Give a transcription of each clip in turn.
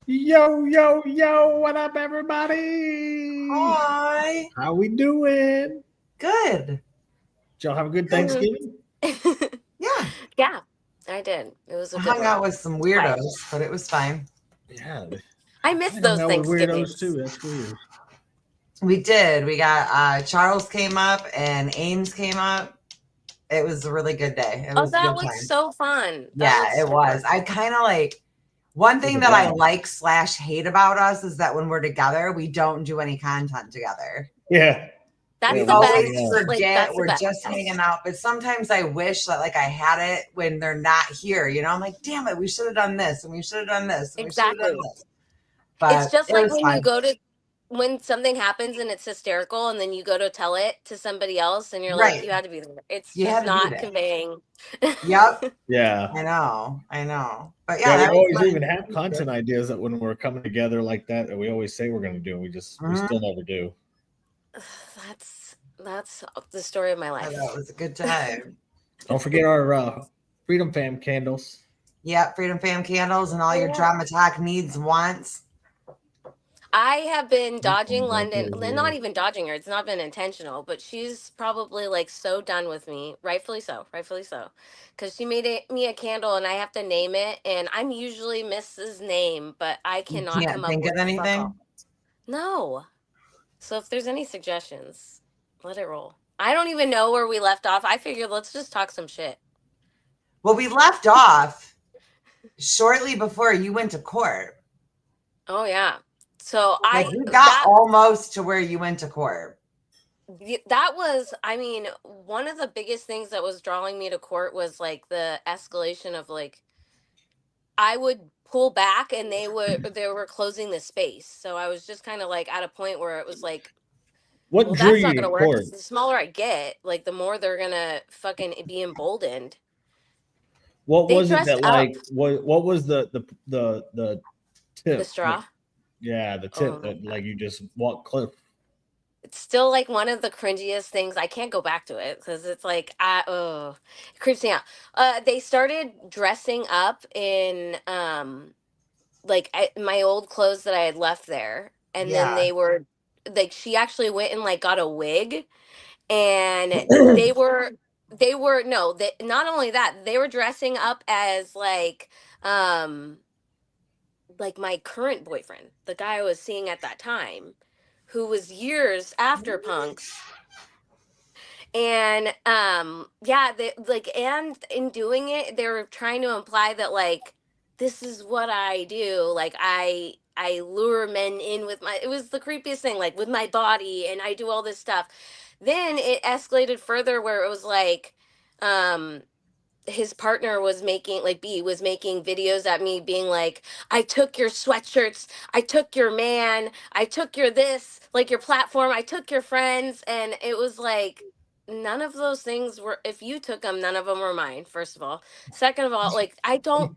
Yo, yo, yo, what up, everybody? Hi. How we doing? Good. Did y'all have a good Thanksgiving? Yeah. Yeah, I did. It was a I good hung one. out with some weirdos, but it was fine. Yeah. I miss hung those out with Thanksgivings. weirdos too. That's weird. We did. We got Charles came up and Ames came up. It was a really good day. It Oh, was a that good was time. so fun. Yeah, it was. I kind of like one thing that I like / hate about us is that when we're together, we don't do any content together. Yeah. That's We the always best. forget That's the we're best. just hanging out. But sometimes I wish that like I had it when they're not here. You know, I'm like, damn it, we should have done this and we should have done this and we should have Exactly. done this. But It's just it like was when fun. you go to when something happens and it's hysterical, and then you go to tell it to somebody else, and you're like, Right. you had to be there. It's You had just to be not there. conveying. Yep. Yeah. I know. But Yeah, yeah, we that always was even have content ideas that when we're coming together like that we always say we're going to do. We still never do. That's the story of my life. that was a good time. Don't forget our Freedom Fam candles. Yep, Freedom Fam candles and all your Drama Talk needs, wants. I have been dodging London, not even dodging her. It's not been intentional, but she's probably like so done with me. Rightfully so, because she made me a candle and I have to name it, and I'm usually Mrs. Name, but I cannot You come can't up think with of anything. No. So if there's any suggestions, let it roll. I don't even know where we left off. I figured let's just talk some shit. Well, we left off shortly before you went to court. Oh yeah. So you got almost to where you went to court. That was, I mean, one of the biggest things that was drawing me to court was like the escalation of like I would pull back and they were closing the space. So I was just kind of like at a point where it was like, what well, drew that's you not to gonna work. court? The smaller I get, like the more they're gonna fucking be emboldened. What They was it that dressed like up. what was the tip? The straw? Yeah, the tip that like you just walk cliff. It's still like one of the cringiest things. I can't go back to it because it's like it creeps me out. They started dressing up in like my old clothes that I had left there, and then they were like she actually went and like got a wig, and they were no, they not only that, they were dressing up as like my current boyfriend, the guy I was seeing at that time, who was years after Punks. And yeah, they like, and in doing it they were trying to imply that like this is what I do, like I lure men in with my, it was the creepiest thing, like with my body, and I do all this stuff. Then it escalated further where it was like um his partner was making, like B was making videos at me being like, I took your sweatshirts, I took your man, I took your this, like your platform, I took your friends. And it was like none of those things were, if you took them, none of them were mine, first of all. Second of all, like I don't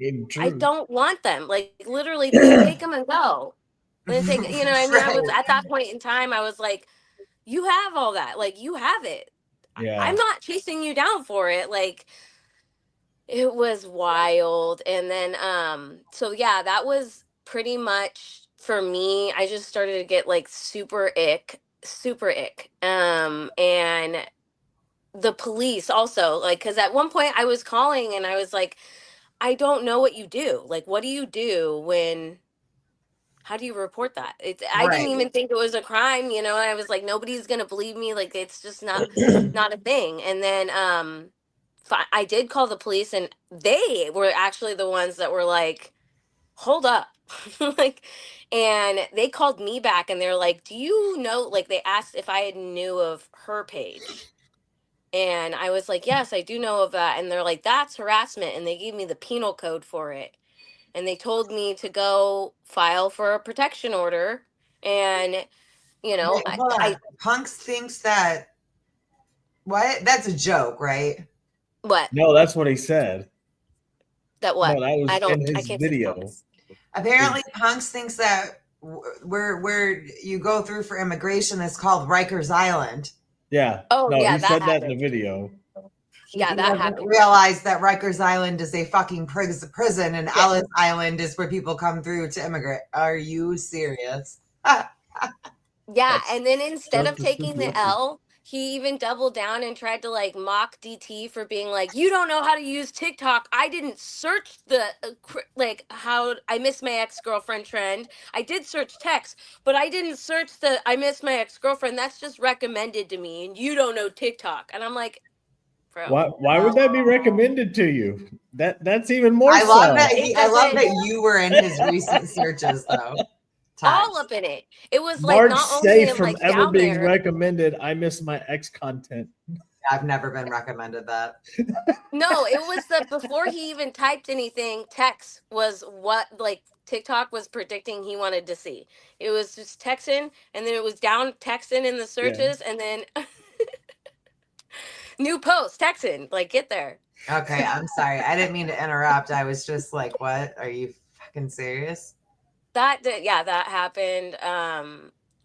want them, like literally take them and go. Then take, you know what I mean? I was at that point in time, I was like, you have all that, like you have it. Yeah. I'm not chasing you down for it. Like it was wild. And then so yeah, that was pretty much for me. I just started to get like super ick. And the police also, like, because at one point I was calling and I was like, I don't know what you do. Like, what do you do when, how do you report that? I didn't even think it was a crime, you know. I was like, nobody's gonna believe me, like it's just not a thing. And then I did call the police, and they were actually the ones that were like, hold up. Like, and they called me back and they're like, do you know, like they asked if I knew of her page. And I was like, yes, I do know of that. And they're like, that's harassment. And they gave me the penal code for it. And they told me to go file for a protection order. And, you know, Punks thinks that, what? That's a joke, right? What? No, that's what he said. That what? No, that was in his video. Apparently, Punks thinks that where you go through for immigration is called Rikers Island. Yeah. Oh, no, yeah, he said that in the video. Yeah, He that doesn't happened. realize that Rikers Island is a fucking prison and Yeah. Ellis Island is where people come through to immigrate. Are you serious? Yeah, That's and then instead just of the taking the stupidity. L, he even doubled down and tried to like mock DT for being like, "You don't know how to use TikTok. I didn't search the like how I miss my ex-girlfriend trend. I did search text, but I didn't search the I miss my ex-girlfriend. That's just recommended to me, and you don't know TikTok." And I'm like, "Bro, Why would that be recommended to you? That's even more I love so. that it I love doesn't that you were in his recent searches though. Todd. all up in it. It was like Mark's not only safe am I from ever down being there." recommended. I miss my ex content. I've never been recommended that. No, it was the before he even typed anything, text was what like TikTok was predicting he wanted to see. It was just texting and then it was down texting in the Yeah. searches and then new post, texting, like get there. Okay, I'm sorry. I didn't mean to interrupt. I was just like, what? Are you fucking serious? That did, yeah, that happened.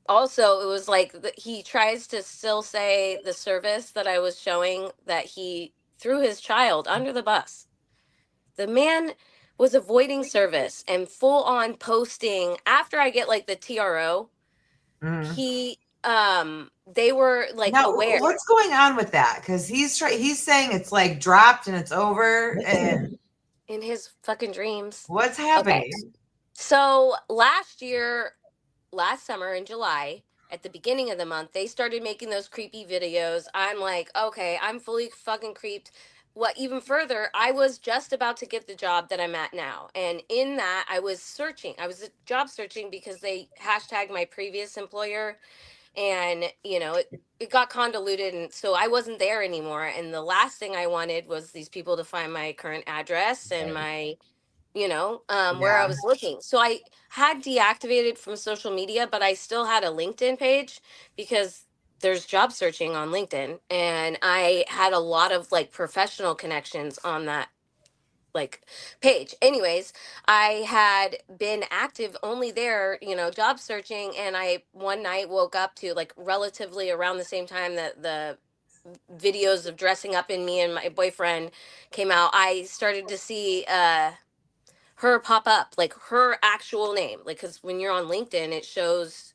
Also it was like he tries to still say the service that I was showing that he threw his child under the bus. The man was avoiding service and full on posting after I get like the TRO. Mhm. He they were like Now, aware what's going on with that? Because he's saying it's like dropped and it's over. And in his fucking dreams. what's Okay. happening? So last summer in July, at the beginning of the month, they started making those creepy videos. I'm like, okay, I'm fully fucking creeped. What even further, I was just about to get the job that I'm at now. And in that, I was searching. I was job searching because they hashtagged my previous employer and, it got convoluted. And so I wasn't there anymore. And the last thing I wanted was these people to find my current address and Right. my where I Yeah, was looking. So I had deactivated from social media, but I still had a LinkedIn page because there's job searching on LinkedIn. And I had a lot of like professional connections on that like page. Anyways, I had been active only there, job searching. And I one night woke up to like relatively around the same time that the videos of dressing up in me and my boyfriend came out. I started to see her pop up, like her actual name, like because when you're on LinkedIn it shows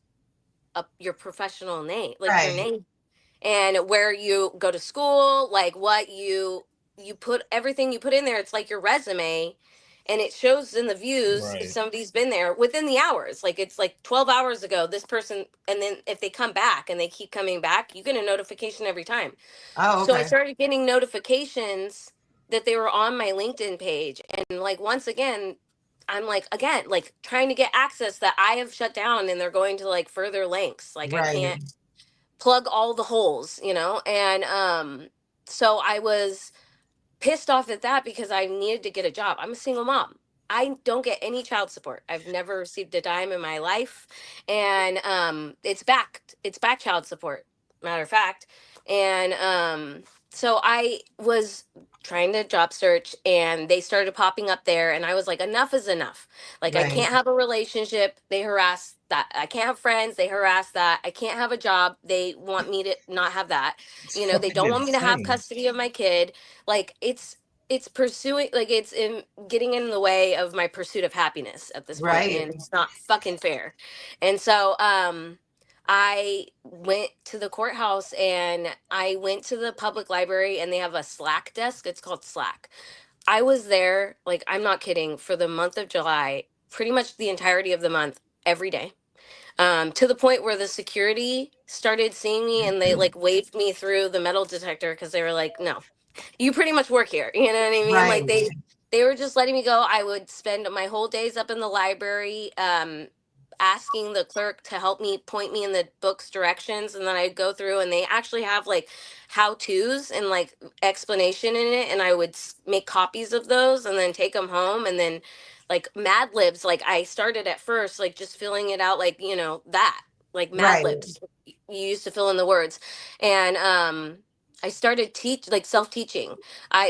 up your professional name, like your right, name and where you go to school, like what you put everything you put in there. It's like your resume, and it shows in the views if Right. somebody's been there within the hours, like it's like 12 hours ago this person, and then if they come back and they keep coming back you get a notification every time. oh, So I okay, started getting notifications that they were on my LinkedIn page. And like once again, I'm like again, like trying to get access that I have shut down and they're going to like further links. Like I right, can't plug all the holes. And so I was pissed off at that because I needed to get a job. I'm a single mom. I don't get any child support. I've never received a dime in my life. And it's back child support, matter of fact. And so I was trying to job search and they started popping up there and I was like, enough is enough. Like I right. can't have a relationship, they harass that. I can't have friends, they harass that. I can't have a job, they want me to not have that. It's They fucking don't want me to have insane. custody of my kid. Like it's pursuing, like it's in getting in the way of my pursuit of happiness at this point, Right. and it's not fucking fair. And so I went to the courthouse and I went to the public library and they have a Slack desk. It's called Slack. I was there, like I'm not kidding, for the month of July, pretty much the entirety of the month, every day. To the point where the security started seeing me and they like waved me through the metal detector because they were like, no, you pretty much work here. You know what I mean? Right. Like they were just letting me go. I would spend my whole days up in the library, asking the clerk to help me point me in the book's directions, and then I'd go through and they actually have like how to's and like explanation in it, and I would make copies of those and then take them home, and then like Mad Libs, like I started at first like just filling it out, like that, like Mad Right. Libs you used to fill in the words. And I started self-teaching.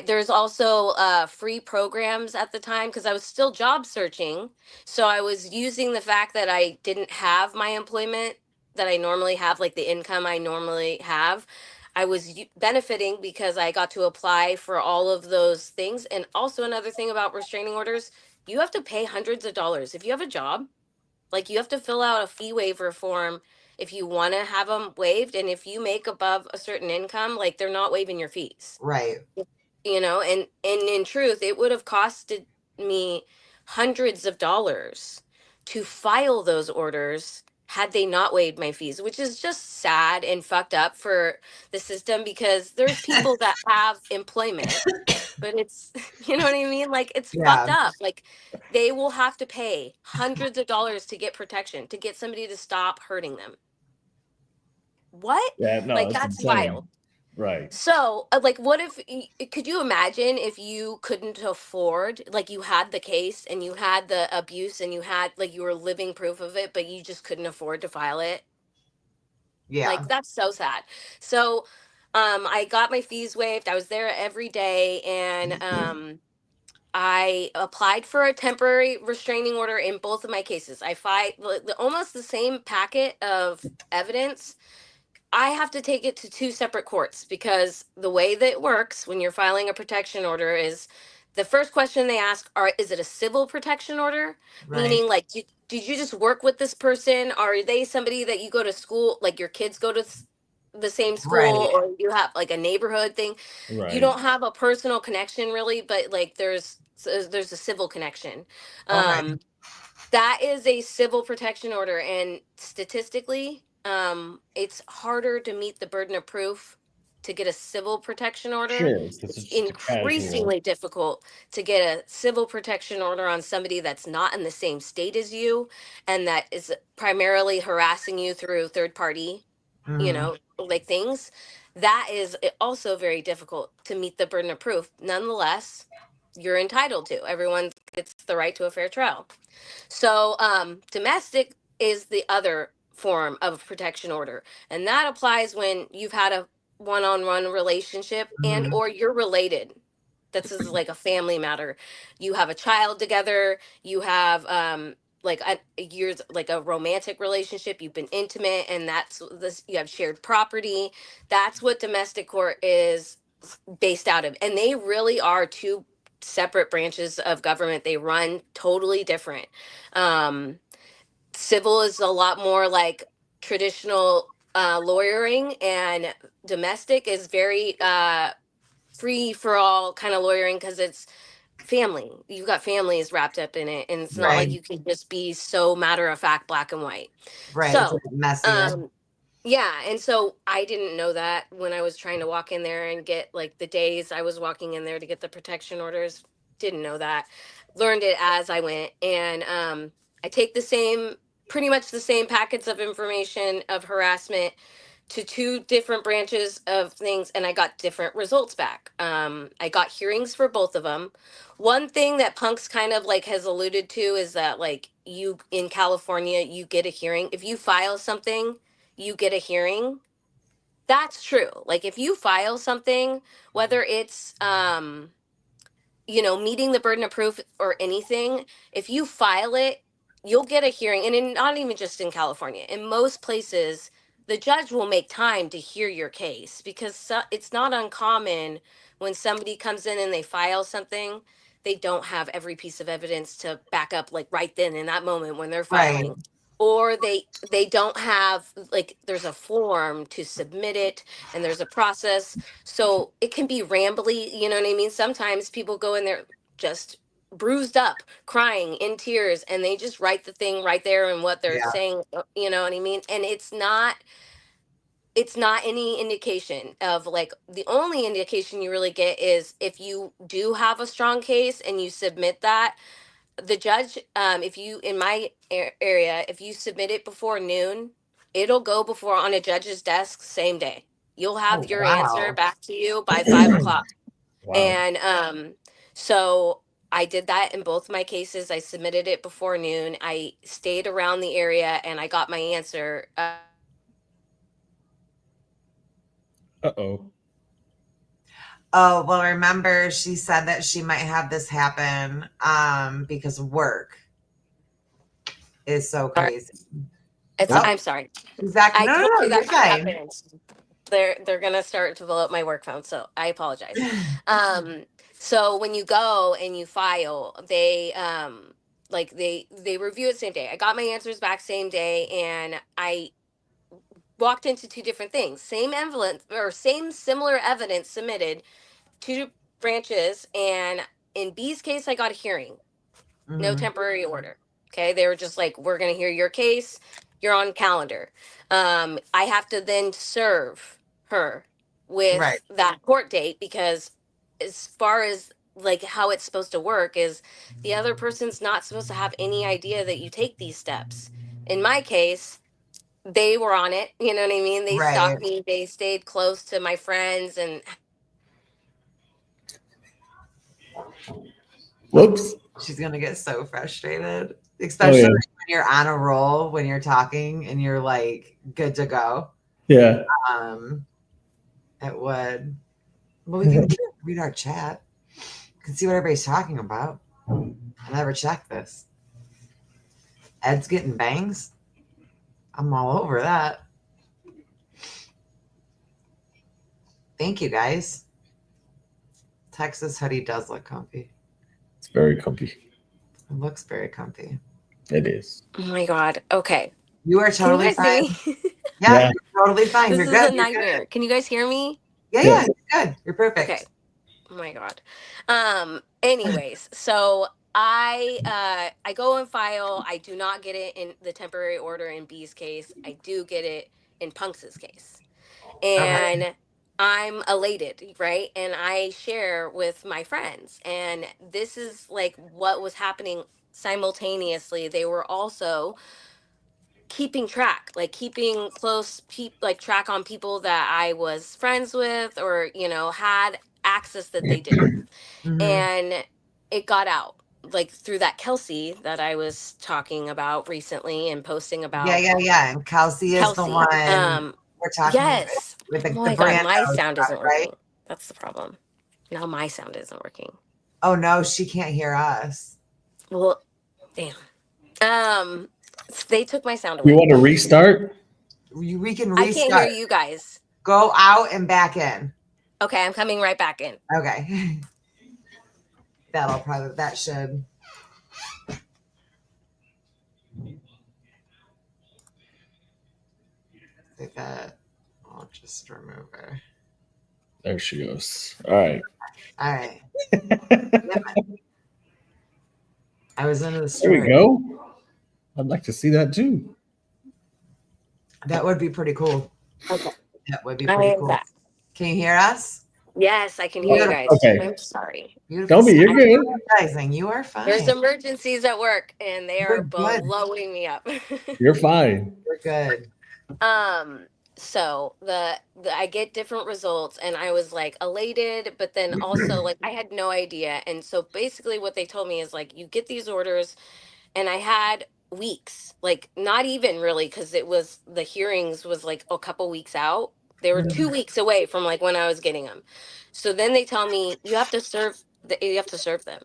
There's also free programs at the time because I was still job searching. So I was using the fact that I didn't have my employment that I normally have, like the income I normally have. I was benefiting because I got to apply for all of those things. And also another thing about restraining orders, you have to pay hundreds of dollars. If you have a job, like you have to fill out a fee waiver form if you want to have them waived. And if you make above a certain income, like they're not waiving your fees. Right. You know, and in truth, it would have costed me hundreds of dollars to file those orders had they not waived my fees, which is just sad and fucked up for the system because there's people that have employment, but it's you know what I mean? Like it's fucked Yeah. up. Like they will have to pay hundreds of dollars to get protection, to get somebody to stop hurting them. What? Yeah, no, Like it's that's insane. wild. Right. So, like, what if, could you imagine if you couldn't afford, like, you had the case and you had the abuse and you had, like, you were living proof of it, but you just couldn't afford to file it? Yeah. Like, that's so sad. So, I got my fees waived. I was there every day and, I applied for a temporary restraining order in both of my cases. I filed almost the same packet of evidence. I have to take it to two separate courts because the way that it works when you're filing a protection order is the first question they ask are, is it a civil protection order? Right. Meaning like did you just work with this person? Are they somebody that you go to school, like your kids go to the same school, Right. or you have like a neighborhood thing? You Right. don't have a personal connection really, but like there's a civil connection. Okay. That is a civil protection order, and statistically, it's harder to meet the burden of proof to get a civil protection order. Sure. This It's is just a casual. increasingly difficult to get a civil protection order on somebody that's not in the same state as you and that is primarily harassing you through third party, you Mhm. know, like things. That is also very difficult to meet the burden of proof. Nonetheless, you're entitled to. Everyone gets the right to a fair trial. So, domestic is the other form of a protection order, and that applies when you've had a one-on-one relationship and Mhm. or you're related. This is like a family matter. You have a child together. You have like years like a romantic relationship. You've been intimate, and that's this. You have shared property. That's what domestic court is based out of, and they really are two separate branches of government. They run totally different. um Civil is a lot more like traditional lawyering, and domestic is very free for all kind of lawyering because it's family. You've got families wrapped up in it, and it's not like Right. you can just be so matter of fact black and white. Right. It's a So bit messier. yeah, and so I didn't know that when I was trying to walk in there and get like the days I was walking in there to get the protection orders. Didn't know that. Learned it as I went, and I take the same, pretty much the same packets of information of harassment to two different branches of things, and I got different results back. I got hearings for both of them. One thing that Punks kind of like has alluded to is that like you in California, you get a hearing if you file something, you get a hearing. That's true. Like if you file something, whether it's you know, meeting the burden of proof or anything, if you file it, you'll get a hearing. And not even just in California, in most places, the judge will make time to hear your case because it's not uncommon when somebody comes in and they file something, they don't have every piece of evidence to back up like right then in that moment when they're Right. filing, or they don't have, like, there's a form to submit it and there's a process, so it can be rambly, you know what I mean? Sometimes people go in there just bruised up, crying in tears, and they just write the thing right there and what they're Yeah. saying, you know what I mean? And it's not any indication of, like, the only indication you really get is if you do have a strong case and you submit that, the judge, if you in my area, if you submit it before noon, it'll go before on a judge's desk same day. You'll Oh, have your answer wow. back to you by 5 o'clock. Wow. And so I did that in both my cases. I submitted it before noon. I stayed around the area and I got my answer. Uh-oh. Oh, well, remember she said that she might have this happen because work is so crazy. It's, Oh, I'm sorry. exactly. I No, no, told no, you you're that could fine. happen. they're gonna start to blow up my work phone, so I apologize. So when you go and you file, they review it same day. I got my answers back same day, and I walked into two different things. Same envelope or same similar evidence submitted, two branches, and in B's case, I got a hearing, no temporary order. Okay, they were just like, we're gonna hear your case. You're on calendar. I have to then serve her with Right. that court date because, as far as like how it's supposed to work, is the other person's not supposed to have any idea that you take these steps. In my case, they were on it. You know what I mean? They Right. stalked me. They stayed close to my friends, and Whoops. She's gonna get so frustrated, Oh, especially yeah. when you're on a roll, when you're talking and you're like good to go. Yeah. It would. Well, we can read our chat. We can see what everybody's talking about. I never checked this. Ed's getting bangs. I'm all over that. Thank you, guys. Texas hoodie does look comfy. It's very comfy. It looks very comfy. It is. oh my god. Okay, You are can you totally guys fine. hear me? Yeah, Yeah. you're totally fine. This You're is good. a nightmare. Can you guys hear me? Yeah, Yeah. yeah, you're good. You're perfect. Okay. Oh my god. Anyways, so I go and file. I do not get it in the temporary order in B's case. I do get it in Punks's case. Okay. And I'm elated, right? And I share with my friends. And this is like what was happening simultaneously. They were also keeping track, like keeping close like track on people that I was friends with, or had access that they didn't. Mhm. And it got out, like through that Kelsey that I was talking about recently and posting Yeah, about. yeah, yeah. And Kelsey is the Kelsey. one we're talking Yes. with Oh the my god, brand, my sound isn't right? working. That's the problem. Now my sound isn't working. Oh no, she can't hear us. Well, damn. They took my sound You away. want to restart? We can I can't hear restart. you guys. Go out and back in. Okay, I'm coming right back in. Okay. That should. I think that I'll just remove her. There she goes. All right. All right. I was into the There story. we go. I'd like to see that too. That would be pretty cool. Okay. That would be I pretty am cool. back. Can you hear us? Yes, I can hear you guys. Okay. I'm sorry. Beautiful. Don't be. You're good. Advertising. You are fine. There's emergencies at work and they You're are good. blowing me up. You're fine. You're good. So I get different results and I was like elated, but then also like I had no idea. And so basically what they told me is like you get these orders, and I had weeks, like not even really, because it was the hearings was like a couple weeks out. They were 2 weeks away from like when I was getting them. So then they tell me you have to serve them.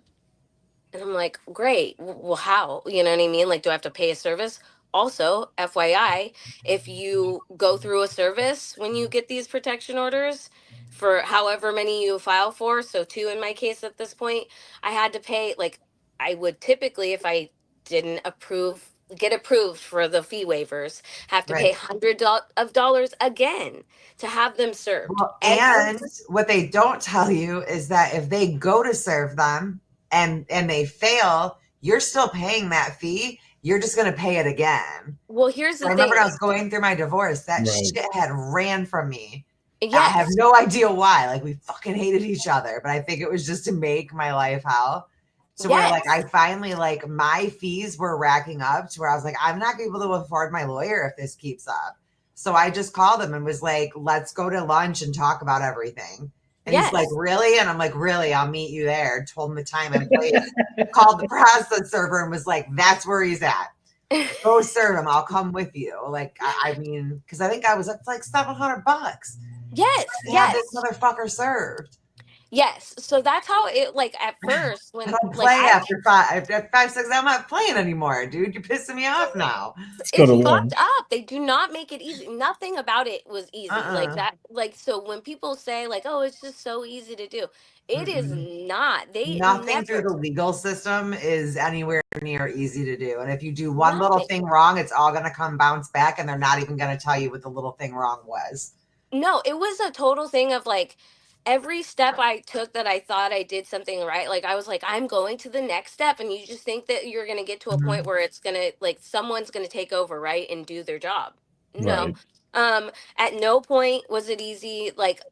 And I'm like, great. Well, how? You know what I mean? Like, do I have to pay a service? Also, FYI, if you go through a service when you get these protection orders for however many you file for, so two in my case at this point, I had to pay, like, I would typically, if I didn't get approved for the fee waivers, have to pay Right. $100 again to have them served. Well, and what they don't tell you is that if they go to serve them and they fail, you're still paying that fee. You're just going to pay it again. Well, here's the I thing. remember when I was going through my divorce, that Right. shit had ran from me. Yes. I have no idea why. Like, we fucking hated each other, but I think it was just to make my life hell. So where like I finally like my fees were racking up to where I was like, I'm not gonna be able to afford my lawyer if this keeps up. So I just called him and was like, let's go to lunch and talk about everything. And he's like, really? And I'm like, really? I'll meet you there. Told him the time and place. Called the process server and was like, that's where he's at. Go serve him. I'll come with you. Like, I mean, because I think I was up to like $700. Yes. Yeah, this motherfucker served. Yes. So that's how it, like, at first I when don't like play I after 5, 6. I'm not playing anymore, dude. You're pissing me off now. Let's go it's to fucked lunch. up. They do not make it easy. Nothing about it was easy. Like Uh-uh. that, like, so when people say like, "Oh, it's just so easy to do," it is Mm-mm. not. They Nothing through never, the legal system is anywhere near easy to do. And if you do one little nothing. thing wrong, it's all going to come bounce back, and they're not even going to tell you what the little thing wrong was. No, it was a total thing of like every step I took that I thought I did something right. Like I was like, I'm going to the next step. And you just think that you're going to get to a point Mhm. where it's going to, like, someone's going to take over, right? And do their job. No. Right. Um, at no point was it easy. Like,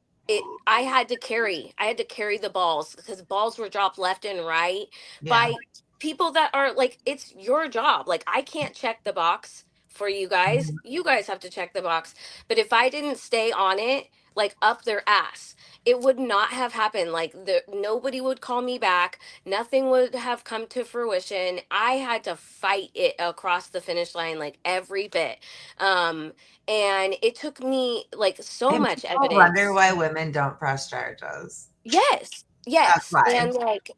I had to carry the balls because balls were dropped left and right Yeah. by people that are like, it's your job. Like, I can't check the box for you guys. Mhm. You guys have to check the box, but if I didn't stay on it, like up their ass, it would not have happened. Like nobody would call me back. Nothing would have come to fruition. I had to fight it across the finish line, like every bit. Um, and it took me like so And much people wonder evidence. why women don't press charges. Yes, That's yes. why. And like,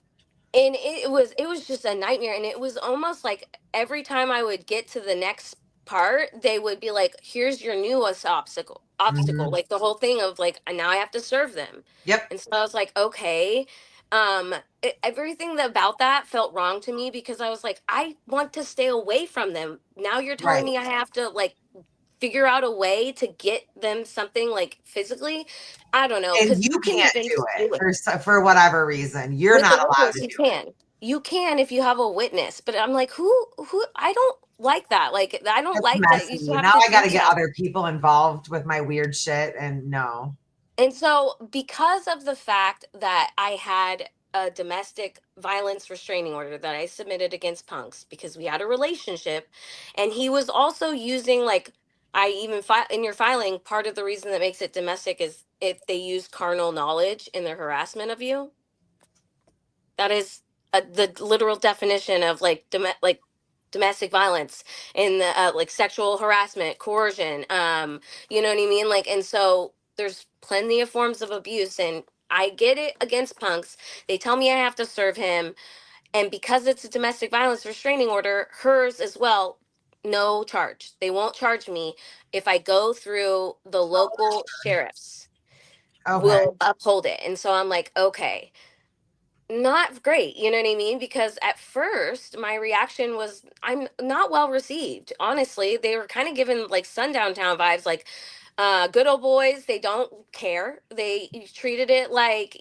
and it was just a nightmare, and it was almost like every time I would get to the next part, they would be like, here's your newest obstacle, Mhm. like the whole thing of like, and now I have to serve them. Yep. And so I was like, okay. Everything about that felt wrong to me because I was like, I want to stay away from them. Now you're telling Right. me I have to like figure out a way to get them something like physically. I don't know, And because you you can can't even do do it it for whatever reason. You're with not the allowed to witness. You do it. can, you can if you have a witness, but I'm like, who, I don't like that. Like, I don't It's like that you messy. have Now to I got do to get that. other people involved with my weird shit, and no. And so, because of the fact that I had a domestic violence restraining order that I submitted against Punks because we had a relationship, and he was also using, like, I even in your filing, part of the reason that makes it domestic is if they use carnal knowledge in their harassment of you. That is the literal definition of like like domestic violence in the like sexual harassment, coercion. You know what I mean? Like, and so there's plenty of forms of abuse, and I get it against Punks. They tell me I have to serve him, and because it's a domestic violence restraining order, hers as well. No charge. They won't charge me if I go through the local sheriffs. Okay. Will uphold it, and so I'm like, okay, not great, you know what I mean? Because at first my reaction was I'm not well received. Honestly, they were kind of given like sundown town vibes, like good old boys, they don't care. They treated it like,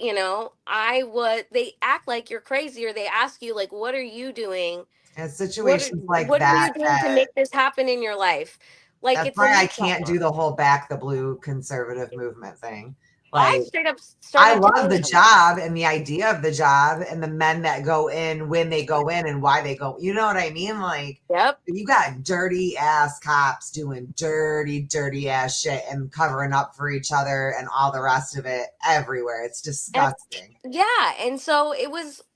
I would they act like you're crazy, or they ask you like, what are you doing? And What are, situations like what are that, you doing to make this happen in your life? Like that's it's a why I me can't do problem. the whole back the blue conservative movement thing. I Like, straight up I started love telling the them, job and the idea of the job and the men that go in, when they go in, and why they go. You know what I mean? Like, yep. you got dirty ass cops doing dirty, dirty ass shit and covering up for each other and all the rest of it everywhere. It's disgusting. Yeah, and so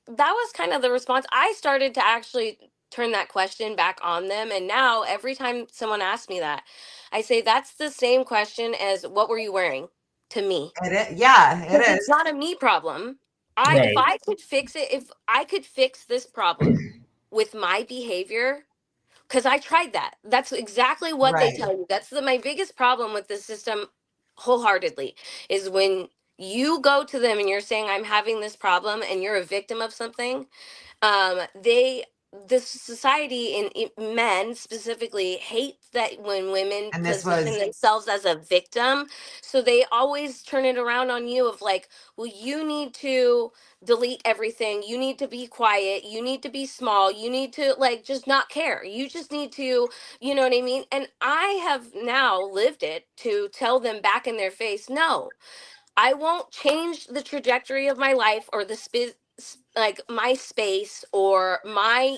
that was kind of the response. I started to actually turn that question back on them, and now every time someone asks me that, I say that's the same question as what were you wearing to me? Yeah, it Because it's is. not a me problem. I if Right. I could fix it, if I could fix this problem with my behavior, because I tried that. That's exactly what they Right. tell you. That's my biggest problem with the system wholeheartedly is when you go to them and you're saying, I'm having this problem and you're a victim of something, they this society and men specifically hate that when women And this position was themselves as a victim, so they always turn it around on you of like, well, you need to delete everything, you need to be quiet, you need to be small, you need to like just not care, you just need to, you know what I mean? And I have now lived it to tell them back in their face, no, I won't change the trajectory of my life or the like my space or my,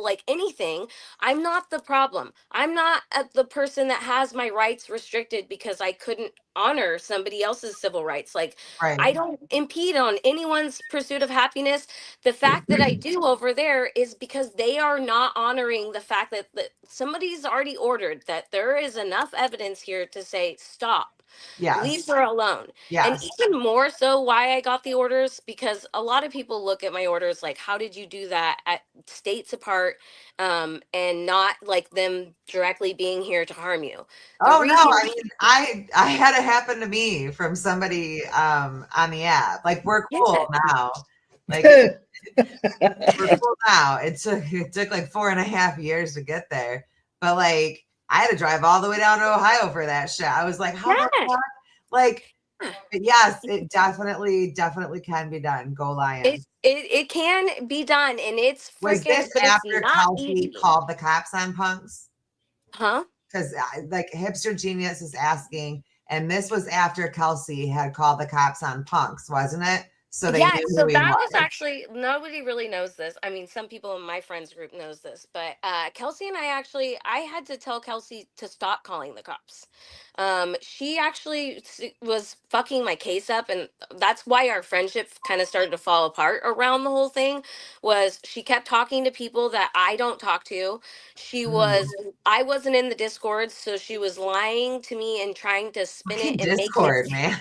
like anything. I'm not the problem. I'm not the person that has my rights restricted because I couldn't honor somebody else's civil rights. Like, I right. don't impede on anyone's pursuit of happiness. The fact that I do over there is because they are not honoring the fact that somebody's already ordered that there is enough evidence here to say stop. Leave Yes. her alone. And Yes. even more so why I got the orders, because a lot of people look at my orders like, how did you do that at states apart, and not like them directly being here to harm you? The Oh no, reason I mean I had it happen to me from somebody on the app. Like we're cool Yeah. now. Like we're cool now. It took like 4.5 years to get there. But like I had to drive all the way down to Ohio for that shit. I was like, how the Yeah. fuck? Like, but yes, it definitely can be done. Go It, Lions. it can be done, and it's Was freaking, this but it's after not Kelsey easy. called the cops on punks? Huh? Because like Hipster Genius is asking, and this was after Kelsey had called the cops on punks, wasn't it? So they Yeah, knew so who he that was was. actually, nobody really knows this. I mean, some people in my friends group knows this, but Kelsey and I had to tell Kelsey to stop calling the cops. She actually was fucking my case up, and that's why our friendship kind of started to fall apart around the whole thing. Was she kept talking to people that I don't talk to. She Mm. was I wasn't in the Discord, so she was lying to me and trying to spin it Fucking and make it Discord, man.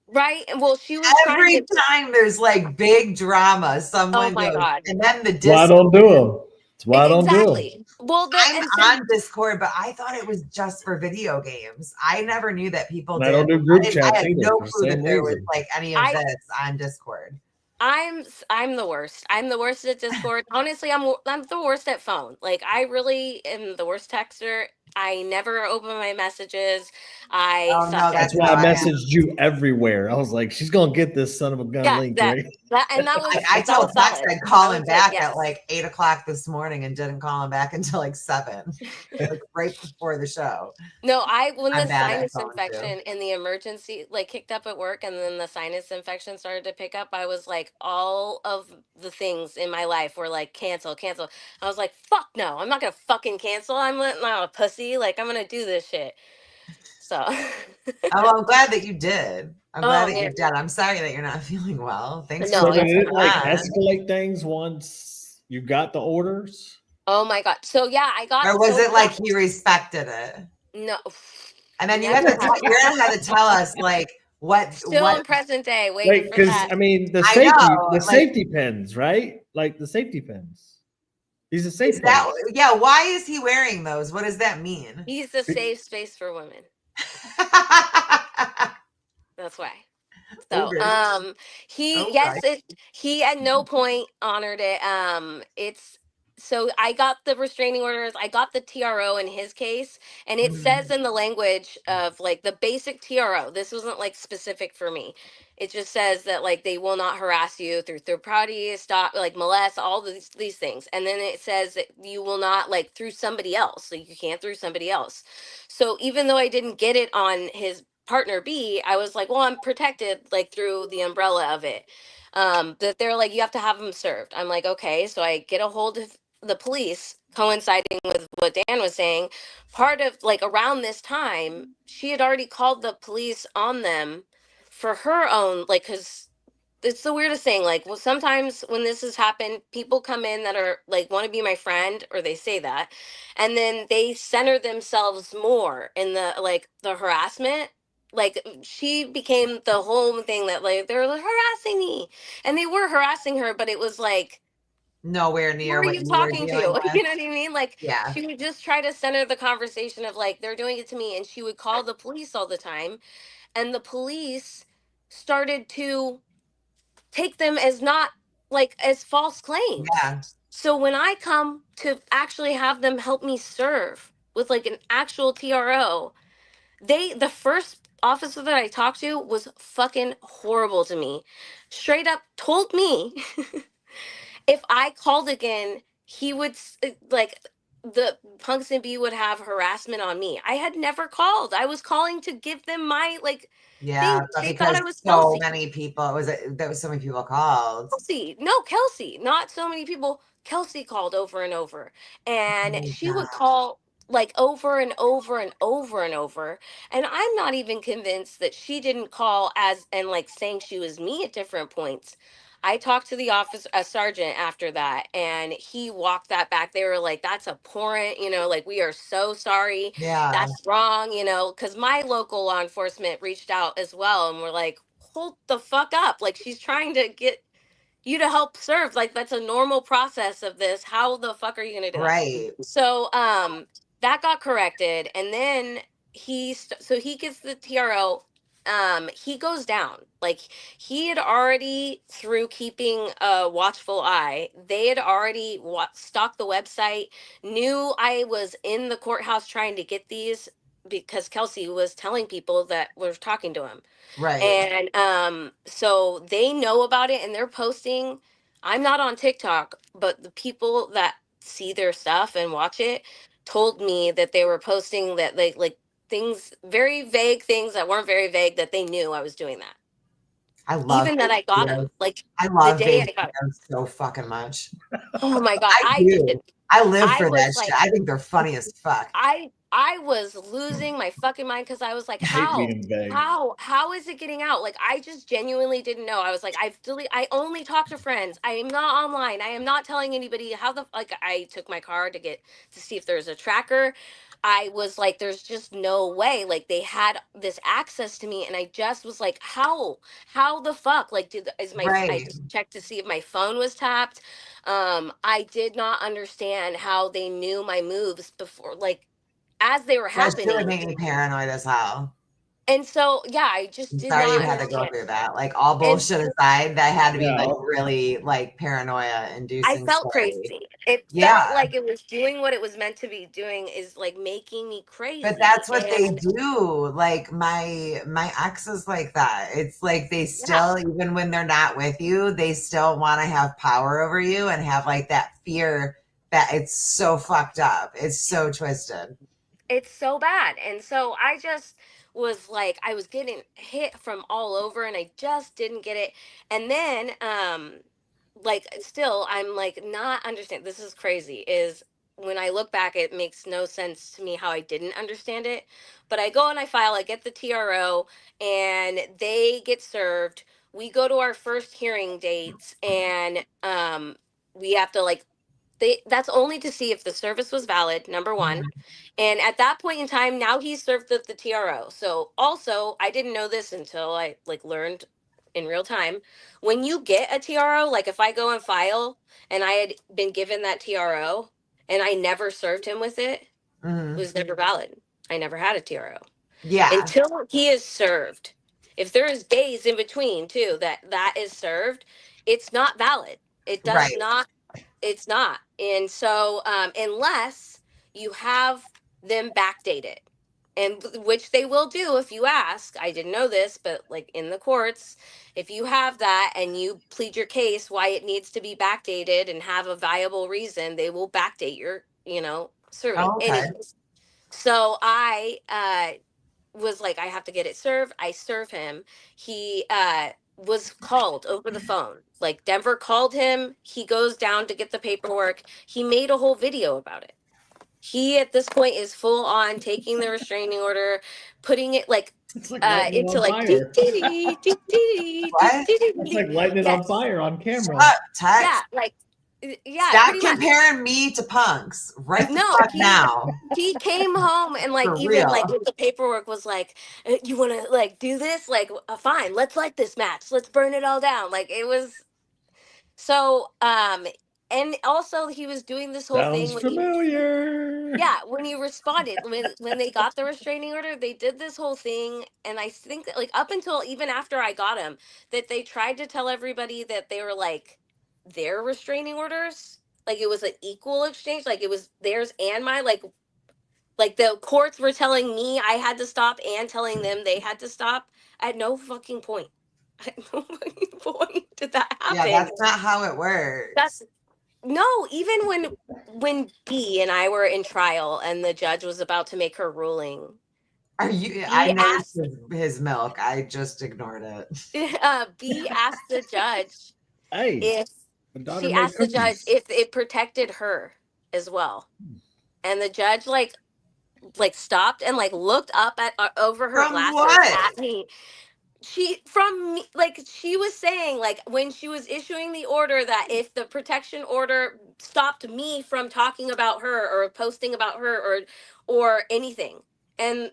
right. And well, she was trying Every to. time there's like big drama, Oh someone my goes, god. and then the Why I Discord. don't do them? It's why I don't do them. Exactly. Well, the I'm and so on Discord, but I thought it was just for video games. I never knew that people And I did. don't do group I chats had either no for the clue that same there was reason. like any of I this on Discord. I'm the worst. I'm the worst at Discord. Honestly, I'm the worst at phone. Like I really am the worst texter. I never open my messages. I Oh suck no, at That's that's why how I I texting. am. messaged you everywhere. I was like, she's gonna get this son of a gun Yeah, link, that right? that and Like I that told was Tex solid. I'd call That him was good. back at Yes. like 8 o'clock this morning and didn't call him back until like 7, like right before the show. No, I when I'm the bad at sinus phone too. infection and the emergency like kicked up at work, and then the sinus infection started to pick up, I was like, all of the things in my life were like cancel, cancel. I was like, fuck no, I'm not gonna fucking cancel. I'm not a pussy. Like I'm gonna do this shit. So Oh, well, I'm glad that you did. I'm glad oh that you man. did. I'm sorry that you're not feeling well. Thanks for No, So did it's jumping it fine. like on. escalate things once you got the orders? Oh my god. So yeah, I got Or was so it like he respected it? no And then you have never to had you're gonna have to tell us like still what in present day waiting Right, for because that. I mean I know. the Like, safety pins, right? Like the safety pins. These are is safe that places. yeah, why is he wearing those? What does that mean? He's a safe space for women. That's why. So, Okay. Okay. he at no point honored it. It's so I got the restraining orders, I got the TRO in his case, and it says Mhm. in the language of like the basic TRO. This wasn't like specific for me. It just says that like they will not harass you through third party, stop like molest, all these things, and then it says that you will not like through somebody else. So you can't through somebody else. So even though I didn't get it on his partner B, I was like, well, I'm protected like through the umbrella of it. That they're like, you have to have them served. I'm like, okay. So I get a hold of the police, coinciding with what Dan was saying. Part of like around this time, she had already called the police on them for her own, like, because it's the weirdest thing. Like, well, sometimes when this has happened, people come in that are like want to be my friend, or they say that, and then they center themselves more in the like the harassment. Like she became the whole thing that like they're like, harassing me, and they were harassing her, but it was like, Nowhere who near are what you you were talking to? dealing with. You know what I mean? Like Yeah. she would just try to center the conversation of like they're doing it to me, and she would call the police all the time, and the police started to take them as not like as false claims. Yeah. So when I come to actually have them help me serve with like an actual TRO, the first officer that I talked to was fucking horrible to me. Straight up told me if I called again, he would like the punks and B would have harassment on me. I had never called. I was calling to give them my like Yeah, thing. but They thought because I was so Kelsey. many people, there was so many people called. Kelsey, no, Kelsey, not so many people. Kelsey called over and over, and Oh she god. would call like over and over and over and over. And I'm not even convinced that she didn't call as and like saying she was me at different points. I talked to the officer, a sergeant after that, and he walked that back. They were like, that's abhorrent, like, we are so sorry. Yeah. That's wrong, because my local law enforcement reached out as well and were like, hold the fuck up. Like, she's trying to get you to help serve. Like, that's a normal process of this. How the fuck are you going to do that? Right. So, that got corrected. And then so he gets the TRO. He goes down. Like, he had already, through keeping a watchful eye, they had already stalked the website, knew I was in the courthouse trying to get these because Kelsey was telling people that were talking to him. Right. And so they know about it and they're posting. I'm not on TikTok, but the people that see their stuff and watch it told me that they were posting that like things, very vague things that weren't very vague, that they knew I was doing that. I love Even that I got them. Like, I the love day baby I got it. so fucking much. Oh my God. I I do. did. I live I for that was shit. like, I think they're funny as fuck. I was losing my fucking mind because I was like, I hate how? being vague. How is it getting out? Like, I just genuinely didn't know. I was like, I only talk to friends. I am not online. I am not telling anybody how like, I took my car to see if there's a tracker. I was like, there's just no way. Like, they had this access to me, and I just was like, how the fuck? Like, I Right. just checked to see if my phone was tapped. I did not understand how they knew my moves before, like, as they were That shit would happening. make me paranoid as hell. And so, yeah, I just I'm did sorry you not had to go understand. through that. Like, all And bullshit aside, that had to be like No. really like paranoia I inducing felt story. crazy. It felt Yeah. like it was doing what it was meant to be doing, is like making me But crazy. that's what they And do. Like my ex is like that. It's like they yeah, still, even when they're not with you, they still want to have power over you and have like that fear that it's so fucked up. It's so twisted. it's so bad. And so I just was like, I was getting hit from all over and I just didn't get it. And then like, still I'm like, not understand, this is crazy, is when I look back, it makes no sense to me how I didn't understand it. But I go and I file, I get the TRO, and they get served. We go to our first hearing dates, and we have to, like, that's only to see if the service was valid, number one. And at that point in time, now he's served the TRO. So also, I didn't know this until I, like, learned in real time. When you get a TRO, like, if I go and file and I had been given that TRO and I never served him with it, it Mhm. was never valid. I never had a TRO Yeah. until he is served. If there is days in between too that is served, it's not valid. It does Right. not, it's not. And so, unless you have them backdate it, and which they will do if you ask. I didn't know this, but like, in the courts, if you have that and you plead your case why it needs to be backdated and have a viable reason, they will backdate your, serving. Oh, okay. Anyways, so I was like, I have to get it served. I serve him. He was called over the phone. Like, Denver called him. He goes down to get the paperwork. He made a whole video about it. He, at this point, is full on taking the restraining order, putting it like It's like lighting it into on like fire. What? It's like lighting it on yes, fire on camera. Shut, yeah, Tex. like, yeah, Stop pretty much. comparing me to punks right the No, fuck now. he came home and, like, For even like real. with the paperwork was like, you want to, like, do this, like, fine, let's light this match, let's burn it all down." Like, it was so and also he was doing this whole Sounds thing when he, familiar. yeah, when he responded, when they got the restraining order, they did this whole thing. And I think that, like, up until even after I got him, that they tried to tell everybody that they were like their restraining orders, like it was an equal exchange, like it was theirs and mine, like the courts were telling me I had to stop and telling them they had to stop. At no fucking point, at no fucking point did that Yeah, happen. that's not how it That's, works. no, even when B and I were in trial and the judge was about to make her ruling, Are you? I B noticed asked his milk. I just ignored it. B asked the judge Hey, if my daughter she made asked the judge cookies. if it protected her as well. And the judge, like stopped and, like, looked up at over her From glasses what? at me. she from me, like she was saying, like when she was issuing the order, that if the protection order stopped me from talking about her or posting about her or anything, and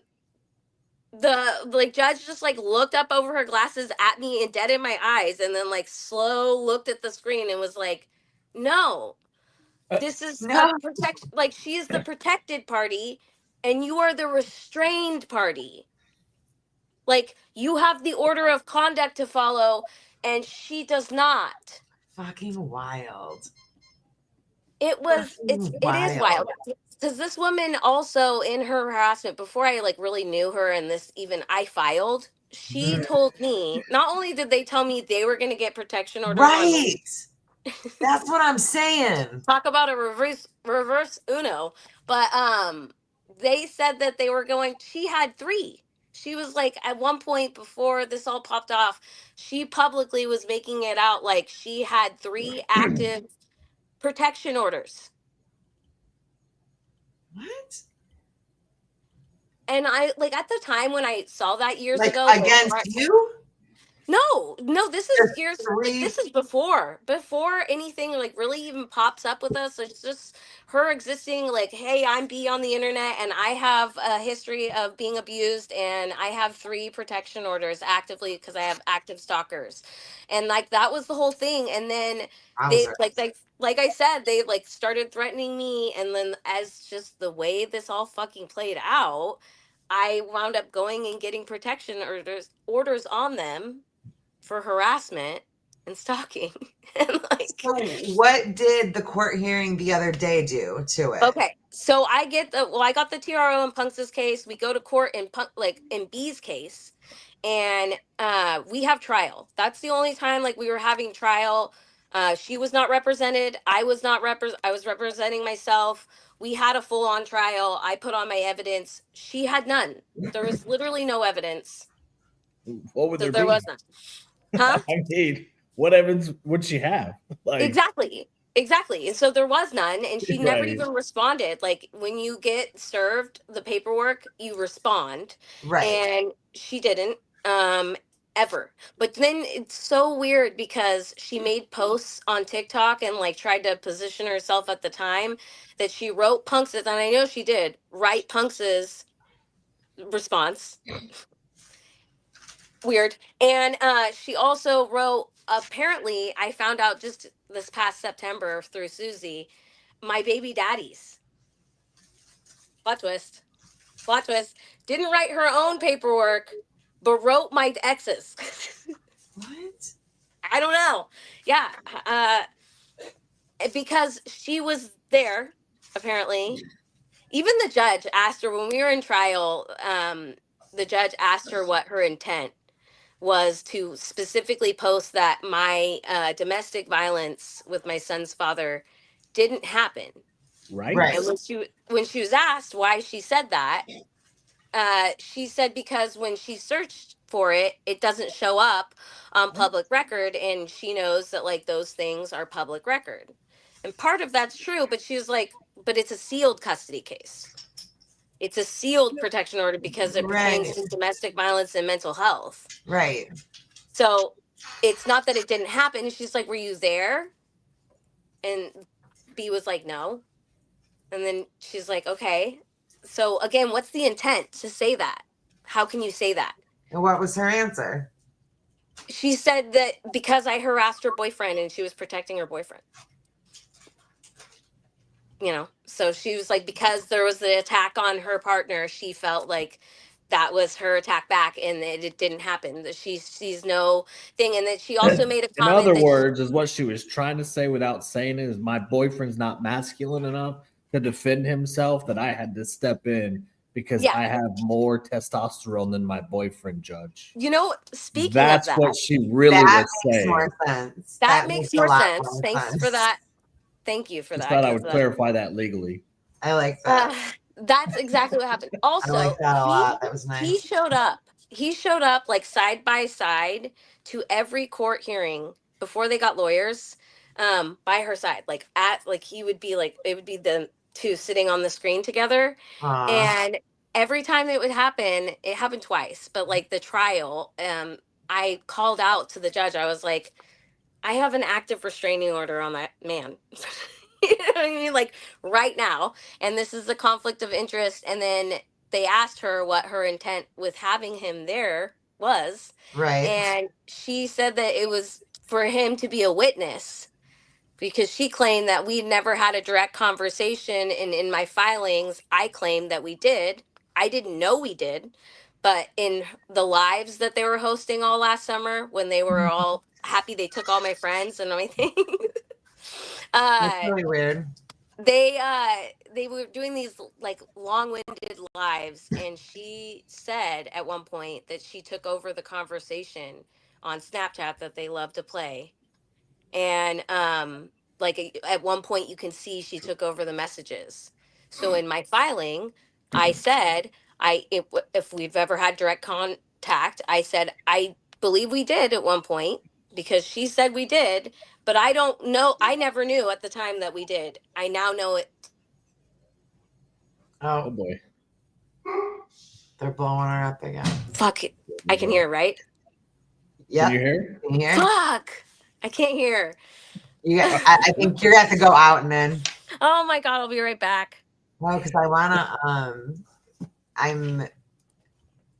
the like judge just like looked up over her glasses at me and dead in my eyes, and then like slow looked at the screen and was like, no, this is a No. protect, like she is the protected party and you are the restrained party. Like you have the order of conduct to follow and she does not. Fucking wild. It is wild because this woman also, in her harassment, before I like really knew her and this even I filed, she Mhm. told me, not only did they tell me they were going to get protection orders on me. Right. That's what I'm saying. Talk about a reverse uno. But they said that they were going, she had 3. She was like, at one point before this all popped off, she publicly was making it out like she had 3 active protection orders. What? And I, like, at the time when I saw that years Like ago, against you? no, this is There's years, like 3. this is before anything like really even pops up with us. It's just her existing, like, hey, I'm B on the internet and I have a history of being abused and I have 3 protection orders actively because I have active stalkers. And like that was the whole thing. And then they Wowzer. like I said, they like started threatening me, and then as just the way this all fucking played out, I wound up going and getting protection orders on them for harassment and stalking. And like, So what did the court hearing the other day do to it? okay, so I got the TRO in Punks's case. We go to court in in B's case, and we have trial. That's the only time like we were having trial. She was not represented. I was not I was representing myself. We had a full on trial. I put on my evidence. She had none. There was literally no evidence. What would there There be? was none. Huh? I mean, what evidence would she have? Like, Exactly. And so there was none, and she never right. even responded. Like when you get served the paperwork, you respond. Right. And she didn't ever. But then it's so weird because she made posts on TikTok and like tried to position herself at the time that she wrote Punks's, and I know she did write Punks's response. Weird. And she also wrote, apparently I found out just this past September through Susie, my baby daddies. Plot twist. Plot twist. Didn't write her own paperwork, but wrote my ex's. What? I don't know. Yeah. Because she was there, apparently. Even the judge asked her when we were in trial, the judge asked her what her intent was to specifically post that my domestic violence with my son's father didn't happen. Right. Right. And when she was asked why she said that, she said because when she searched for it, it doesn't show up on public record, and she knows that like those things are public record. And part of that's true, but she was like, but it's a sealed custody case. It's a sealed protection order because it pertains Right. to domestic violence and mental health. Right. So it's not that it didn't happen. She's like, were you there? And B was like, no. And then she's like, okay. So again, what's the intent to say that? How can you say that? And what was her answer? She said that because I harassed her boyfriend and she was protecting her boyfriend. You know, so she was like, because there was the attack on her partner, she felt like that was her attack back, and it didn't happen. That she sees no thing, and that she also made a In comment other that words, is what she was trying to say without saying it is my boyfriend's not masculine enough to defend himself, that I had to step in because yeah, I have more testosterone than my boyfriend, Judge. you know, speaking of That's that, what she really That was makes saying. more sense. that makes more a lot sense. more Thanks for sense. that. Thank you for Just that. thought I would 'Cause, clarify that legally. I like that. that's exactly what happened. I like Also, that a lot. That was he nice. showed up. He showed up like side by side to every court hearing before they got lawyers, by her side. Like at like he would be like it would be the two sitting on the screen together. Aw. And every time it would happen, it happened twice, but like the trial, I called out to the judge. I was like, I have an active restraining order on that man. You know what I mean? Like right now. And this is a conflict of interest. And then they asked her what her intent with having him there was. Right. And she said that it was for him to be a witness because she claimed that we never had a direct conversation. And in my filings, I claimed that we did. I didn't know we did. But in the lives that they were hosting all last summer, when they were all happy they took all my friends and everything, That's uh, really weird. they were doing these like long-winded lives, and she said at one point that she took over the conversation on Snapchat that they love to play, and at one point you can see she took over the messages. So in my filing, I said if we've ever had direct contact, I said I believe we did at one point because she said we did, but I don't know. I never knew at the time that we did. I now know it. Oh Oh, boy. they're blowing her up again. Fuck it. I can hear, right? Yep. Can you hear? Can you hear? Fuck. I can't hear. I think you're gonna have to go out and in. Oh my god, I'll be right back. No, because I wanna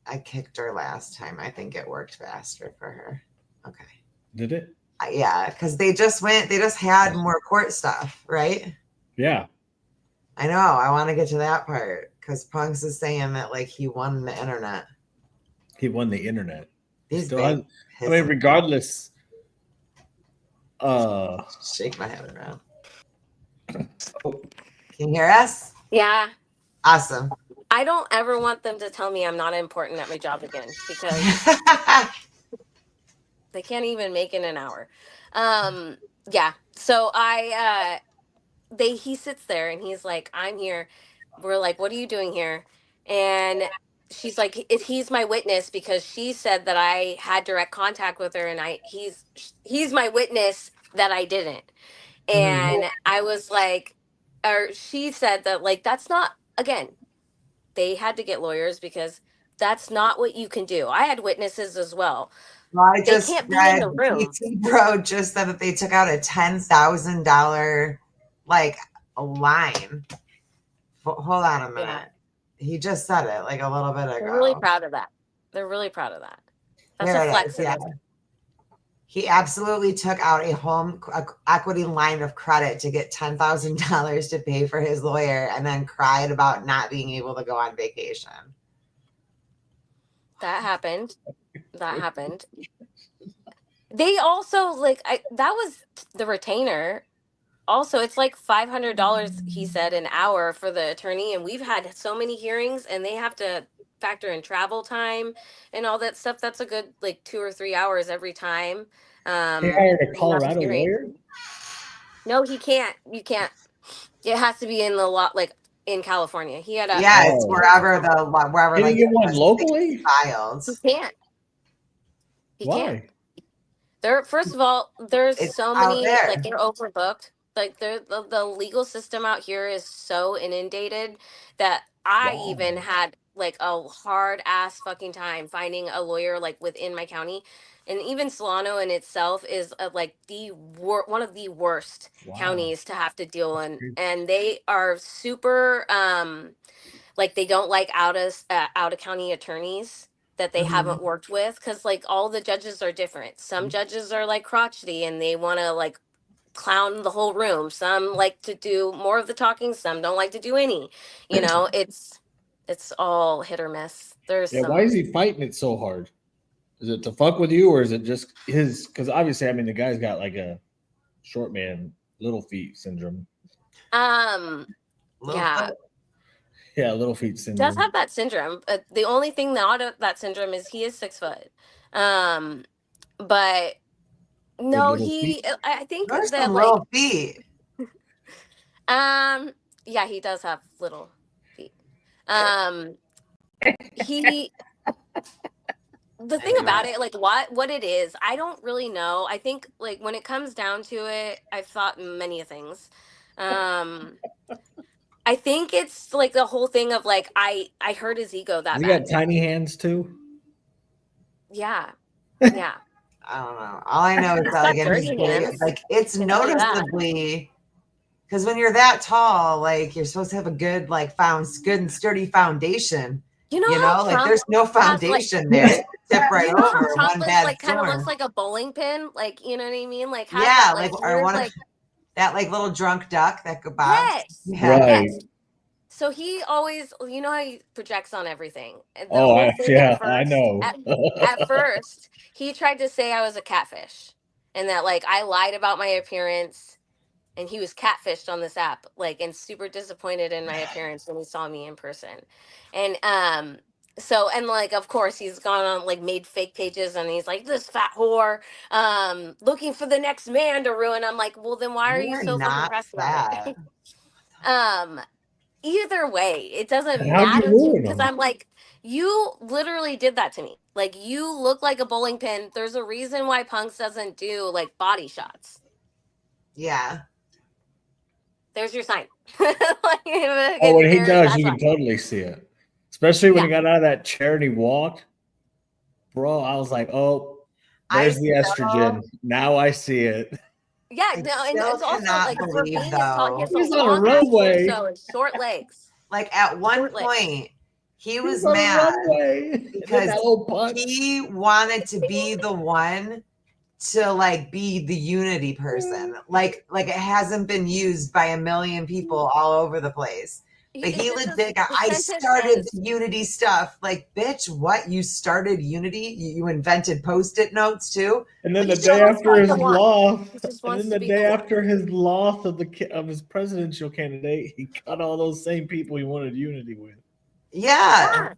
I kicked her last time. I think it worked faster for her. Okay. Did it? Yeah, because they just had more court stuff, right? Yeah. I know. I want to get to that part because Punks is saying that like he won the internet. He won the internet. These Still babes has, I mean, regardless. Shake my head around. Can you hear us? Yeah. Awesome. I don't ever want them to tell me I'm not important at my job again because they can't even make it an hour. Yeah. So he sits there and he's like, I'm here. We're like, what are you doing here? And she's like, he's my witness because she said that I had direct contact with her and he's my witness that I didn't. And I was like, or she said that like that's not, again, they had to get lawyers because that's not what you can do. I had witnesses as well. Well, I They just can't be in read the room. BT Bro just said that they took out a $10,000 like a line. Hold on a minute. Yeah. He just said it like a little bit ago. They're really proud of that. They're really proud of that. That's Here a it flex. is, yeah. He absolutely took out a home equity line of credit to get $10,000 to pay for his lawyer and then cried about not being able to go on vacation. That happened. That happened. They also like that was the retainer. Also, it's like $500 he said an hour for the attorney, and we've had so many hearings and they have to factor in travel time and all that stuff. That's a good like 2 or 3 hours every time. He hired a You have a Colorado hearing. lawyer? No, he can't. You can't. It has to be in the lot, like in California. He had a. Yeah, it's Oh. wherever Can like you get one locally? files. He can't. He can't. Why? There. First of all, there's It's so out many. there. Like they're overbooked. Like the legal system out here is so inundated that I Wow. even had like a hard ass fucking time finding a lawyer like within my county. And even Solano in itself is like one of the worst Wow. counties to have to deal in, and they are super like they don't like out of county attorneys that they haven't worked with because like all the judges are different. Some judges are like crotchety and they want to like clown the whole room. Some like to do more of the talking. Some don't like to do any. You know, it's all hit or miss. There's Yeah, some. why is he fighting it so hard? Is it to fuck with you, or is it just his? Because obviously, I mean, the guy's got like a short man, little feet syndrome. Yeah, Yeah, little feet syndrome. does have that syndrome. The only thing not of that syndrome is he is 6 foot. But no, little feet. I think There's that some like little feet. yeah, he does have little feet. He the thing about it, like what it is, I don't really know. I think like when it comes down to it, I've thought many things. I think it's like the whole thing of like I hurt his ego that Has he bad. got tiny hands too? Yeah. Yeah. I don't know. All I know is that got like in his dirty video, hands. like it's Can tell you that. noticeably because when you're that tall, like you're supposed to have a good like good and sturdy foundation. You know You how know, like Trump there's no has like foundation there. It's tip right you know how over Trump one is bad like kind of looks storm. like a bowling pin, like you know what I mean? Like has Yeah, that like like or weird one of like that like little drunk duck that could bob. yes, Yeah. Right. yes. So he always, you know how he projects on everything. And the Oh, whole thing yeah, I know. at first, he tried to say I was a catfish and that like I lied about my appearance and he was catfished on this app, like and super disappointed in my appearance when he saw me in person. And so and like of course he's gone on like made fake pages and he's like this fat whore looking for the next man to ruin. I'm like, well then why are you You're so fucking not pressed about fat. it? um Either way, it doesn't How'd you matter to me ruin because them? I'm like, you literally did that to me. Like, you look like a bowling pin. There's a reason why Punks doesn't do like body shots. Yeah. There's your sign. Like, Oh, when he there's does, that you sign. can totally see it. Especially when Yeah. he got out of that charity walk, bro. I was like, oh, I there's the estrogen. Now I see it. Yeah. I No, and still it's also cannot like for believe being as tall, he though. has a He's on a long ass runway. torso and short legs. Like at one Short legs. point, he He's was on a mad runway. And then because that little punch. he wanted to be the one to like be the unity person. Like it hasn't been used by a million people all over the place. But he It's just legit got, the I sentence started ends. the unity stuff. Like, bitch, what? You started unity? You invented post-it notes too? And then But the he just day wants to after be his the one. loss, He just and wants then to the be the day one. after his loss of his presidential candidate, he cut all those same people he wanted unity with. Yeah. Yeah.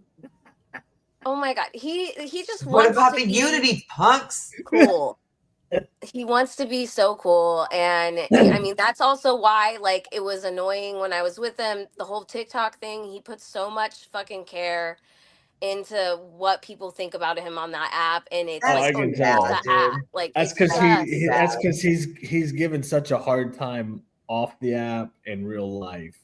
Oh my god. He just What wants about to the be unity punks? cool. He wants to be so cool and I mean that's also why like it was annoying when I was with him the whole TikTok thing. He puts so much fucking care into what people think about him on that app and it's Oh, That's like I oh can too it's bad, the tell. app. dude. Like That's it's because That's too just that's bad. because he's given such a hard time off the app in real life,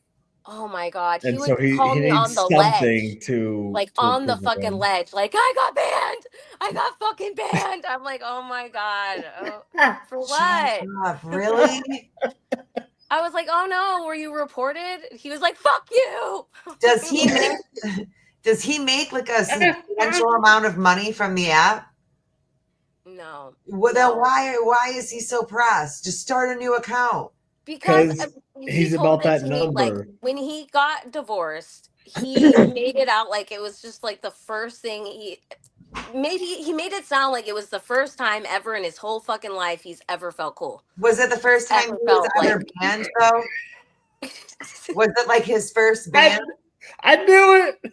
oh my god. He and so would he call he me on needs the ledge. something to Like on the approve of fucking him. ledge. Like I got banned. I got fucking banned. I'm like, oh my god. Oh, for Shut what? up. Really? I was like, oh no, were you reported? He was like, fuck you. Does he make does he make like a substantial amount of money from the app? No, Well, then no. why is he so pressed? Just start a new account. Because Because he he's told about it that to me like number. when he got divorced, he made it out like it was just like the first thing he made it sound like it was the first time ever in his whole fucking life he's ever felt cool. Was it the first time he Ever was felt ever like banned though? Was it like his first ban? I knew it.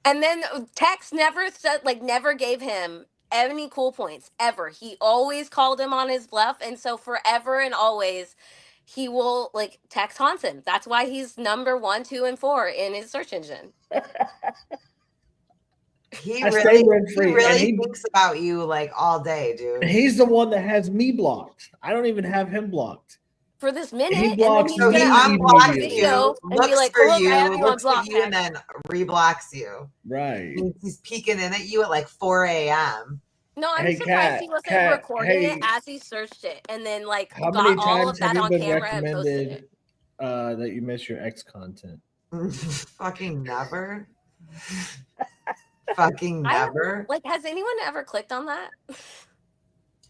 and then Tex never said like never gave him any cool points ever. He always called him on his bluff and so forever and always he will like Tex haunts him. That's why he's number 1, 2, and 4 in his search engine. He I stay really rent he free, and really thinks about you like all day, dude. he's the one that has me blocked. I don't even have him blocked. For this He minute, and then blocks he's So he gonna me make a unblocks immediately. you, video and be looks like, for "Look, I have you, you on looks at block, you, and Tex." then reblocks you. Right. He's peeking in at you at like 4 a.m. No, I'm Hey, surprised he wasn't cat. recording it Hey, as he searched it, and then like how got many all times of have that you on been camera and posted it. recommended that you miss your ex content? Fucking never. Fucking never. Like, has anyone ever clicked on that?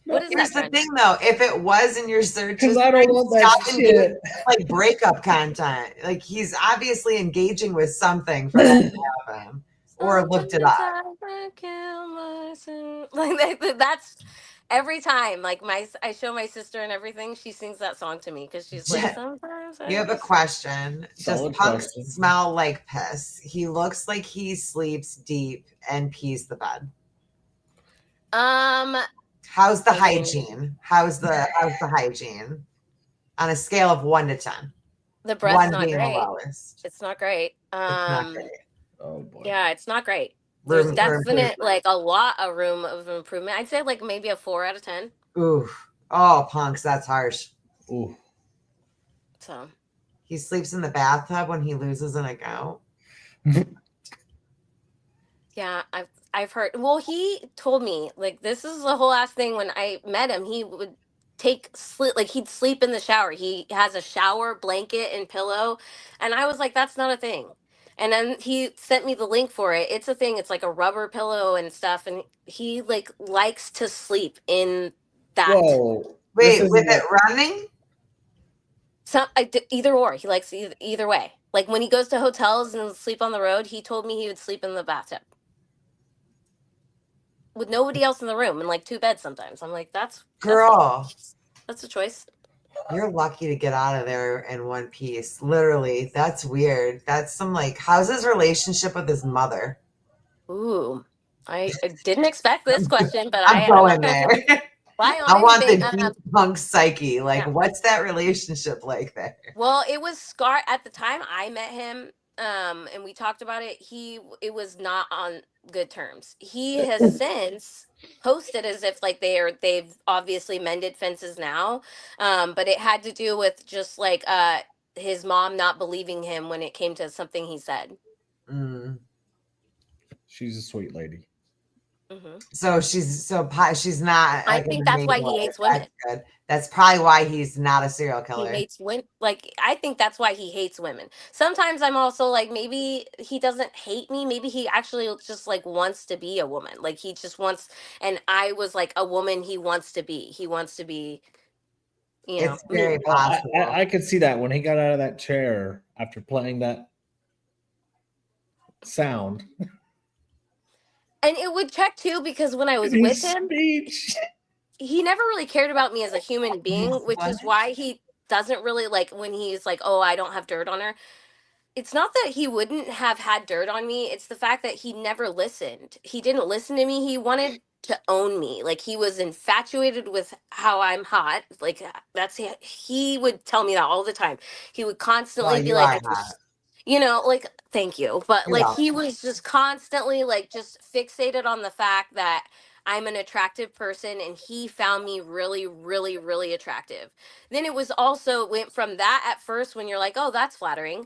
No, What is Here's that the trend? thing though, if it was in your because searches, I don't want that stop and do shit. like breakup content. Like he's obviously engaging with something for that to happen. Or looked it up. Sometimes I kill myself. Like that's every time. Like I show my sister and everything. She sings that song to me because she's like, sometimes You I have a just question. Does Solid Punk question. smell like piss? He looks like he sleeps deep and pees the bed. How's the I mean, hygiene? How's the hygiene? On a scale of 1 to 10. the breath's 1 not being the great. lowest. It's not great. It's not great. Oh boy. Yeah, it's not great. There's Room for improvement. definite like a lot of room of improvement. I'd say like maybe a 4 out of 10. Oof. Oh, Punks, that's harsh. Ooh. So He sleeps in the bathtub when he loses an account. yeah, I've heard. Well, he told me like this is the whole ass thing. When I met him, he would take sleep like he'd sleep in the shower. He has a shower blanket and pillow, and I was like, that's not a thing. And then he sent me the link for it. It's a thing. It's like a rubber pillow and stuff, and he like likes to sleep in that. Whoa, this Wait, with isn't it like running? Either or. He likes either way. Like when he goes to hotels and sleep on the road, he told me he would sleep in the bathtub with nobody else in the room and like two beds sometimes. I'm like, Girl, that's a choice. you're lucky to get out of there in one piece. Literally, that's weird. That's some like, how's his relationship with his mother? Ooh, I didn't expect this question, but I'm I'm not going gonna there. lie on I want anything. the deep punk psyche. Like, Yeah. what's that relationship like there? Well, it was Scar at the time I met him, and we talked about it. It was not on good terms. He has since posted as if like they've obviously mended fences now, but it had to do with just like his mom not believing him when it came to something he said. Mm. she's a sweet lady. Hmm. So she's not I like an think that's why he enabler. hates women. That's good. That's probably why he's not a serial He killer. hates women. Like I think that's why he hates women. Sometimes I'm also like maybe he doesn't hate me. Maybe he actually just like wants to be a woman. Like he just wants. And I was like a woman. He wants to be. He wants to be. It's Me. very Well, possible. I could see that when he got out of that chair after playing that sound And it would check too because when I in was with his him, speech. he never really cared about me as a human being, which What? is why he doesn't really like when he's like, "Oh, I don't have dirt on her." It's not that he wouldn't have had dirt on me. It's the fact that he never listened. He didn't listen to me. He wanted to own me. Like he was infatuated with how I'm hot. Like he would tell me that all the time. He would Well, constantly be you like, are hot. like thank you. But You're like welcome. he was just constantly like just fixated on the fact that I'm an attractive person and he found me really, really, really attractive. Then it was also went from that at first when you're like, oh, that's flattering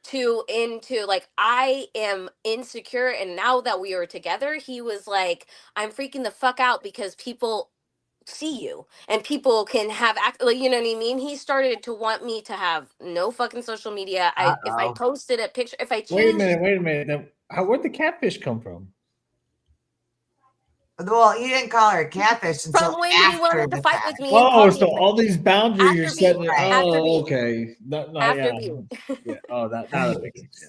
to into like I am insecure, and now that we are together he was like I'm freaking the fuck out because people see you and people can have act like you know what I mean. He started to want me to have no fucking social media. I if I Uh-oh. posted a picture, if I changed Wait a minute. Then where'd the catfish come from? Well, he didn't call her a catfish until from when he after wanted to the fight with fact. me and Oh, called me so a all these boundaries you're after B, setting. Right. after Oh, B, okay. after Yeah, B. yeah. Oh, that makes sense. Yeah.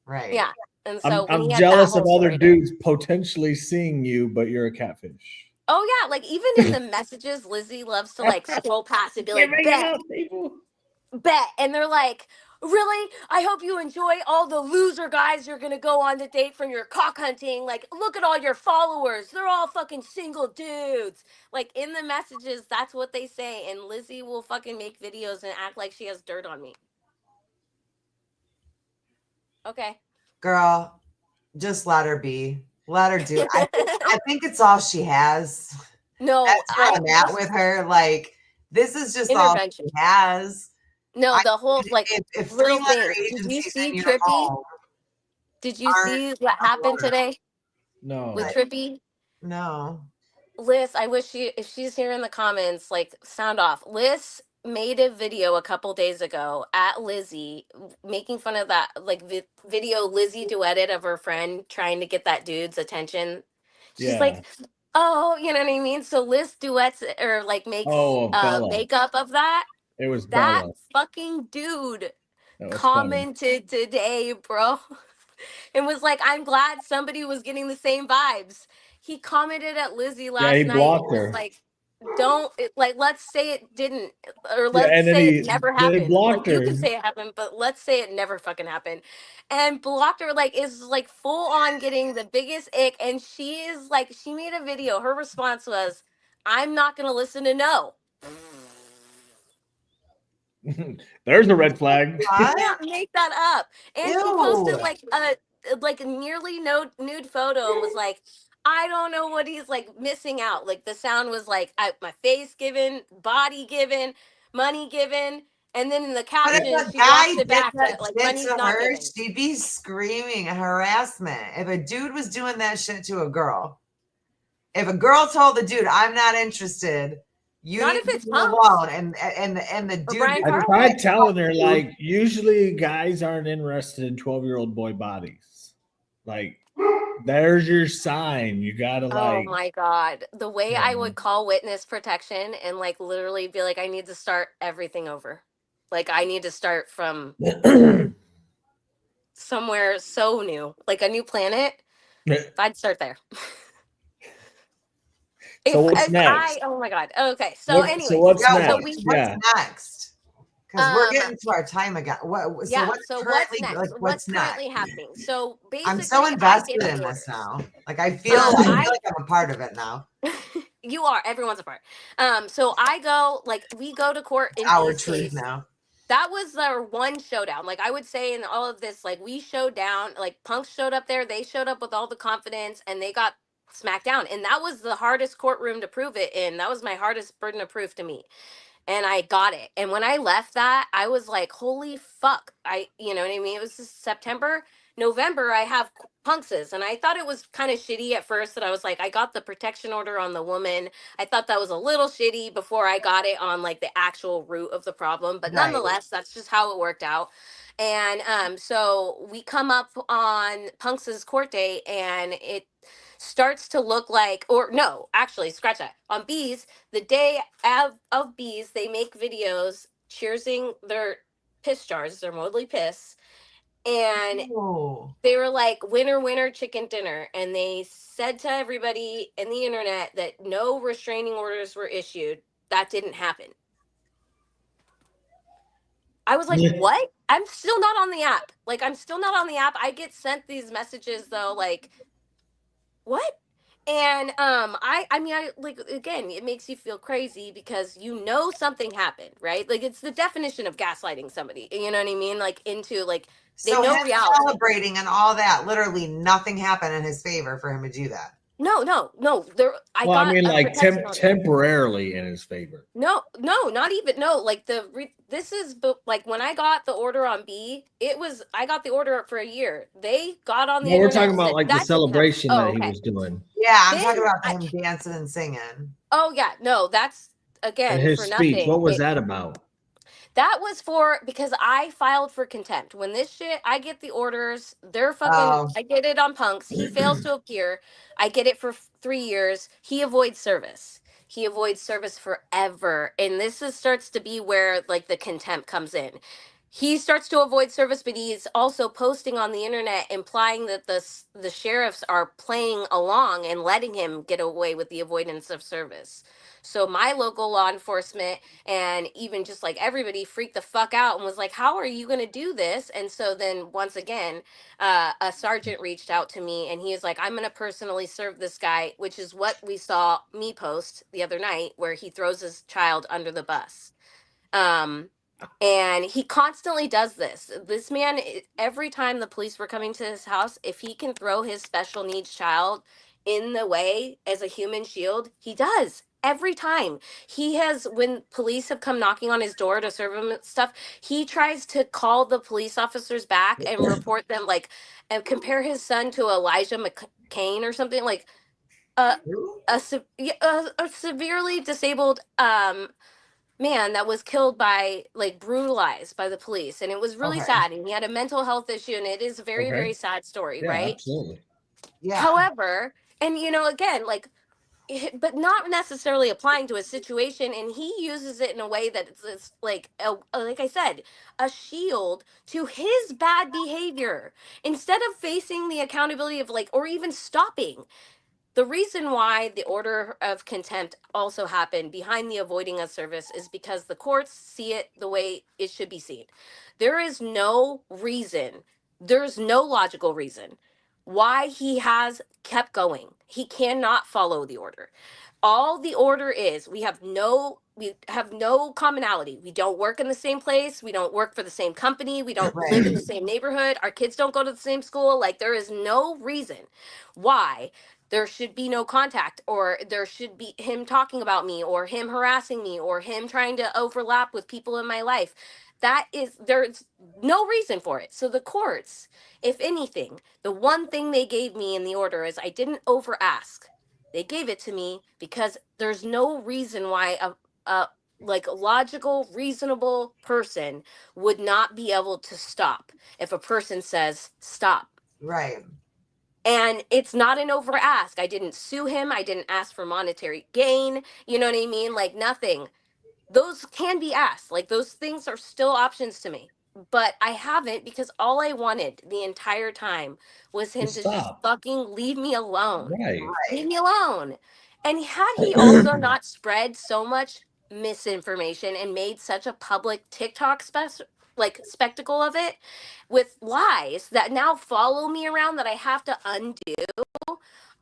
Right. Yeah, and so when I'm he had that jealous of whole other story to dudes potentially seeing you, but you're a catfish. oh yeah, like even in the messages Lizzie loves to like scroll past and be You're like making bet out, people. bet, and they're like, really, I hope you enjoy all the loser guys you're gonna go on the date from your cock hunting. Like look at all your followers, they're all fucking single dudes. Like in the messages that's what they say, and Lizzie will fucking make videos and act like she has dirt on me. Okay. Girl, just let her be. Let her do. I think it's all she has. No, That's where I I'm at this with her. Like, this is just all intervention. she has. No, I the whole like if little three-letter things. Did you agencies see in your Trippy? home Did you aren't see what a happened woman, today with No. like, Trippy? no. Liz, I wish if she's here in the comments, like sound off. Liz made a video a couple days ago at Lizzie making fun of that like video Lizzie duetted of her friend trying to get that dude's attention. She's Yeah. like, oh, you know what I mean? So Liz duets or like makes Oh, Bella. makeup of that. It was That Bella. fucking dude That was funny. commented today, bro, and was like, I'm glad somebody was getting the same vibes. He commented at Lizzie Yeah, he last night and blocked was her. like, like, let's say it didn't, or Yeah, let's and then say it never they happened. Like, blocked you her. can say it happened, but let's say it never fucking happened. And blocked her, like, is like full on getting the biggest ick. And she is like, she made a video. Her response was, I'm not going to listen to no. There's a red flag. What? Can't make that up. And she posted Ew. like a nearly nude photo and was like, I don't know what he's like missing out. Like the sound was like my face given, body given, money given, And then in the But caption, if a she guy drops it did back that that like shit money's to not her, given. she'd be screaming harassment. If a dude was doing that shit to a girl, if a girl told the dude, "I'm not interested," you Not need if to it's leave me Punks alone, and the or dude Brian did I the Carlin. tried same telling her, fucking like, usually guys aren't interested in 12-year-old boy bodies. Like, there's your sign. You gotta Oh like, my God. The way I yeah. would call witness protection and like literally be like, I need to start everything over. Like I need to start from somewhere so new, like a new planet. I'd start there. So what's If I, next? oh my God. Okay. So So anyways, what's Yeah, so next? we, what's Yeah. next? Because we're getting to our time again. So yeah. what's So what's currently next? like? What's What's next? currently happening? So I'm so basically I invested get the in this orders. now. Like I feel I, like I'm a part of it now. you are, everyone's a part. So I go, like, we go to court in Our B's truth case. now. That was our one showdown. Like I would say in all of this, like we showed down, like Punks showed up there, they showed up with all the confidence and they got smacked down. And that was the hardest courtroom to prove it in. That was my hardest burden of proof to me. And I got it. And when I left that, I was like, holy fuck. You know what I mean? It was just September, November, I have Punkses. And I thought it was kind of shitty at first that I was like, I got the protection order on the woman. I thought that was a little shitty before I got it on like the actual root of the problem. But Right. nonetheless, that's just how it worked out. And so we come up on Punks's court date and it starts to look like, or no, actually, scratch that. On B's, the day of B's, they make videos cheersing their piss jars, their Modley piss, and Oh. they were like winner winner chicken dinner, and they said to everybody in the internet that no restraining orders were issued. That didn't happen. I was like, what? I'm still not on the app. Like, I'm still not on the app. I get sent these messages though, like, what? And I mean, I like, again, it makes you feel crazy because you know something happened, right? Like it's the definition of gaslighting somebody, you know what I mean? Like into like they So him know reality. celebrating and all that, literally nothing happened in his favor for him to do that. No. There, I Well, I got mean, a like protection order. temporarily in his favor. No, not even no. Like this is like when I got the order on B, it was I got the order for a year. They got on the No, we're internet talking and about said like the that didn't happen. celebration Oh, that he okay. was doing Yeah, I'm Then talking about him dancing and singing. oh yeah, no, that's and again for his speech. nothing. What was that about? That was for because I filed for contempt. When this shit, I get the orders. They're fucking. Oh, I get it on Punks. He fails to appear. I get it for 3 years. He avoids service. He avoids service forever, and starts to be where like the contempt comes in. He starts to avoid service, but he's also posting on the internet implying that the sheriffs are playing along and letting him get away with the avoidance of service. So my local law enforcement and even just like everybody freaked the fuck out and was like, how are you going to do this? And so then once again, a sergeant reached out to me and he was like, I'm going to personally serve this guy, which is what we saw me post the other night where he throws his child under the bus. um and he constantly does this. This man, every time the police were coming to his house, if he can throw his special needs child in the way as a human shield, he does. Every time he has, when police have come knocking on his door to serve him stuff, he tries to call the police officers back and report them, like, and compare his son to Elijah McCain or something like a a severely disabled man that was killed by like brutalized by the police, and it was really okay. sad, and he had a mental health issue, and it is a very Okay. very sad story, Yeah, right? absolutely. Yeah. However, and again, like but not necessarily applying to a situation, and he uses it in a way that it's like like I said, a shield to his bad behavior instead of facing the accountability of like or even stopping. The reason why the order of contempt also happened behind the avoiding of service is because the courts see it the way it should be seen. There is no reason, there's no logical reason why he has kept going. He cannot follow the order. All the order is we have no commonality. We don't work in the same place, we don't work for the same company, we don't live in Right. the same neighborhood, our kids don't go to the same school. Like there is no reason why there should be no contact, or there should be him talking about me, or him harassing me, or him trying to overlap with people in my life. That is, there's no reason for it. So the courts, if anything, the one thing they gave me in the order is I didn't over ask. They gave it to me because there's no reason why a like a logical, reasonable person would not be able to stop if a person says stop. Right. And it's not an over ask. I didn't sue him. I didn't ask for monetary gain. You know what I mean? Like nothing. Those can be asked. Like those things are still options to me. But I haven't, because all I wanted the entire time was him Just to just stop. fucking leave me alone. Right. Leave me alone. And had he also not spread so much misinformation and made such a public TikTok spectacle of it with lies that now follow me around that I have to undo,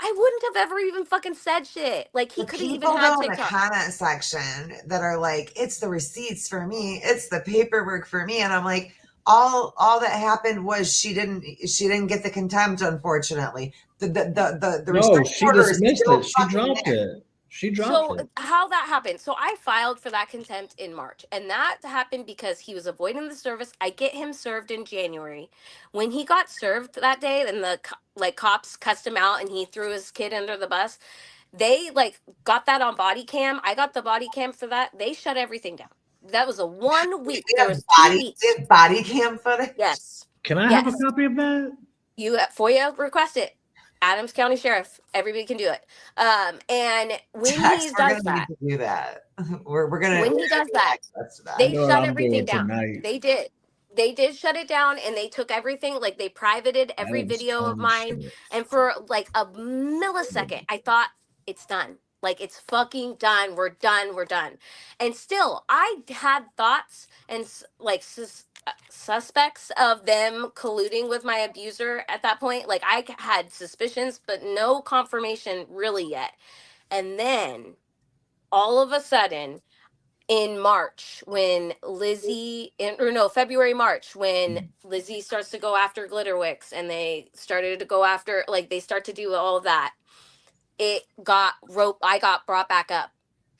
I wouldn't have ever even fucking said shit. Like he The could have even people had though in the TikTok. comment section that are like, it's the receipts for me, it's the paperwork for me, and I'm like, all that happened was she didn't get the contempt, unfortunately. The No, restraining she order is dismissed still it. She fucking dropped there. it. She dropped So it. how that happened? So I filed for that contempt in March, and that happened because he was avoiding the service. I get him served in January. When he got served that day, and the like cops cussed him out, and he threw his kid under the bus. They like got that on body cam. I got the body cam for that. They shut everything down. That was a 1 week. We There have was 2 weeks. body cam footage. Yes, Can I have a yes. copy of that? You FOIA request it. Adams County Sheriff. Everybody can do it. And when Text, he we're does gonna need that, to do that. We're gonna when he does get that, access to You they that. know what shut I'm everything doing down. tonight? They did. They did shut it down, and they took everything, like they privated every Adams video of County mine. Sheriff. And for like a millisecond, I thought it's done. Like it's fucking done. We're done. We're done. And still, I had thoughts and like suspects of them colluding with my abuser at that point. Like I had suspicions, but no confirmation really yet. And then all of a sudden, in March, when or no, February, March, when Lizzie starts to go after Glitterwicks, and they started to go after, like, they start to do all of that, it got rope. I got brought back up.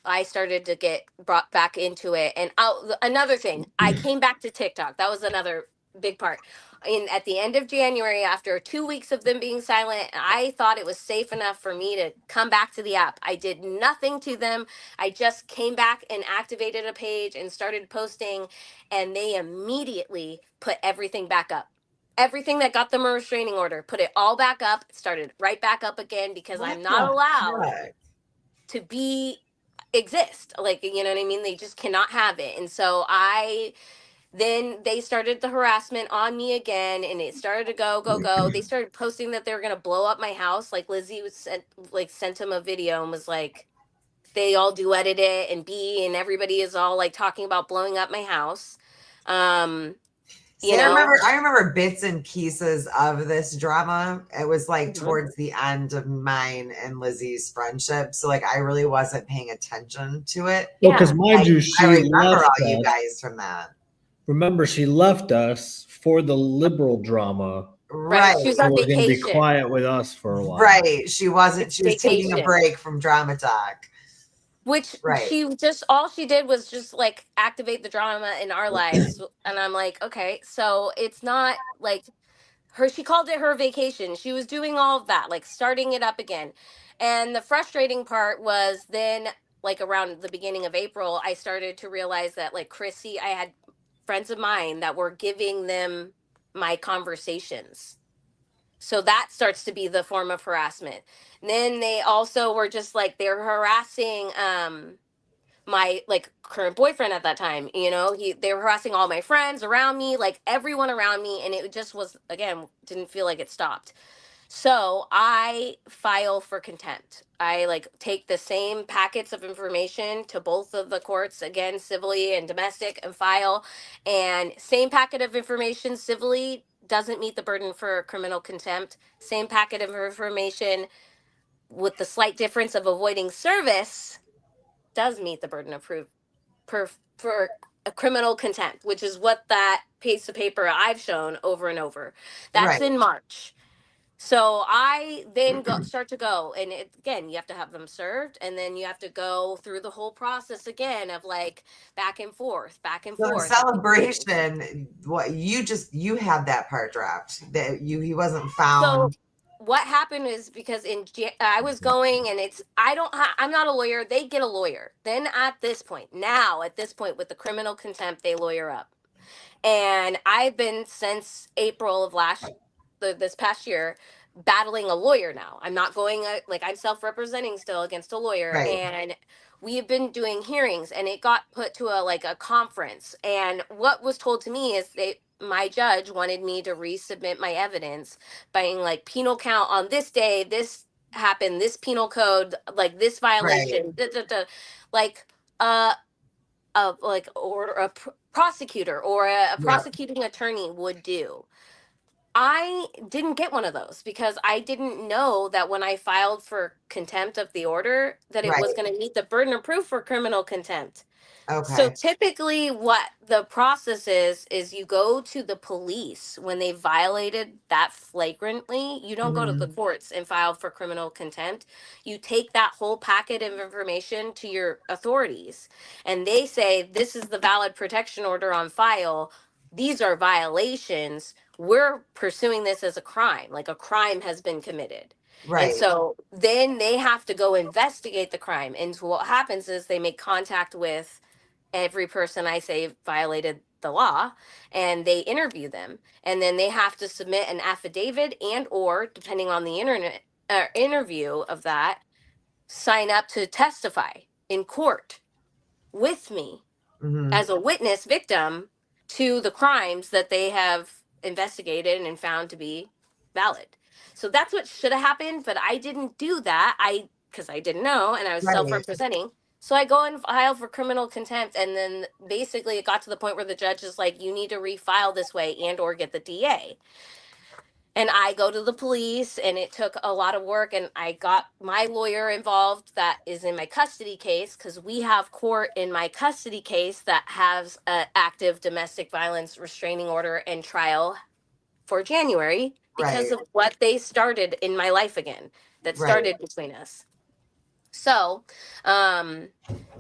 I started to get brought back into it. And another thing, I came back to TikTok. That was another big part. At the end of January, after 2 weeks of them being silent, I thought it was safe enough for me to come back to the app. I did nothing to them. I just came back and activated a page and started posting, and they immediately put everything back up. Everything that got them a restraining order, put it all back up, started right back up again, because What I'm not the allowed heck? to exist. Like, you know what I mean? They just cannot have it. And so then they started the harassment on me again, and it started to go. They started posting that they were going to blow up my house. Like Lizzie was sent him a video and was like, they all duetted it, and and everybody is all like talking about blowing up my house. See, You know, I remember bits and pieces of this drama. It was like Mhm. towards the end of mine and Lizzie's friendship. So like I really wasn't paying attention to it. Well, because Yeah. mind you, I she remember left all you us. guys from that. Remember, she left us for the liberal drama. Right. Right. She was So on was going to be vacation. quiet with us for a while. Right. She wasn't, It's she was taking a vacation. break from drama talk. Which Right. all she did was just like activate the drama in our lives. And I'm like, okay, so it's not like she called it her vacation. She was doing all of that, like starting it up again. And the frustrating part was then, like around the beginning of April, I started to realize that, like, I had friends of mine that were giving them my conversations. So that starts to be the form of harassment. And then they also were just like, they're harassing my like current boyfriend at that time. They were harassing all my friends around me, like everyone around me, and it just was, again, didn't feel like it stopped. So I file for contempt. I like take the same packets of information to both of the courts, again, civilly and domestic, and file. And same packet of information civilly doesn't meet the burden for criminal contempt. Same packet of information, with the slight difference of avoiding service, does meet the burden of proof for a criminal contempt, which is what that piece of paper I've shown over and over. That's Right. in March. So I then start to go, and again, you have to have them served, and then you have to go through the whole process again of like back and forth, back and So the forth. Of the hearings. celebration, what you had that part dropped that he wasn't So found. what happened is because I was going, and I'm not a lawyer. They get a lawyer. Then at this point with the criminal contempt, they lawyer up. And I've been since April of this past year battling a lawyer now. I'm not going like I'm self-representing still against a lawyer, Right, and we have been doing hearings, and it got put to a conference. And what was told to me is my judge wanted me to resubmit my evidence by like penal count on this day, this happened, this penal code, like this right. violation, like uh or prosecutor or a Yeah, prosecuting attorney would do. I didn't get one of those because I didn't know that when I filed for contempt of the order that it was right. going to meet the burden of proof for criminal contempt. So Okay. typically what the process is you go to the police when they violated that flagrantly. You don't go to the Mhm. courts and file for criminal contempt. You take that whole packet of information to your authorities, and they say this is the valid protection order on file. These are violations. We're pursuing this as a crime, like a crime has been committed. And Right. so then they have to go investigate the crime. And so what happens is they make contact with every person I say violated the law, and they interview them, and then they have to submit an affidavit and or depending on the internet interview of that, sign up to testify in court with me Hmm. as a witness victim to the crimes that they have investigated and found to be valid. So that's what should have happened, but I didn't do that. Because I didn't know, and I was Right. self-representing. So I go and file for criminal contempt, and then basically it got to the point where the judge is like, "You need to refile this way and or get the DA." And I go to the police, and it took a lot of work, and I got my lawyer involved that is in my custody case because we have court in my custody case that has an active domestic violence restraining order and trial for January because Right. of what they started in my life again, that Right. started between us. So, um,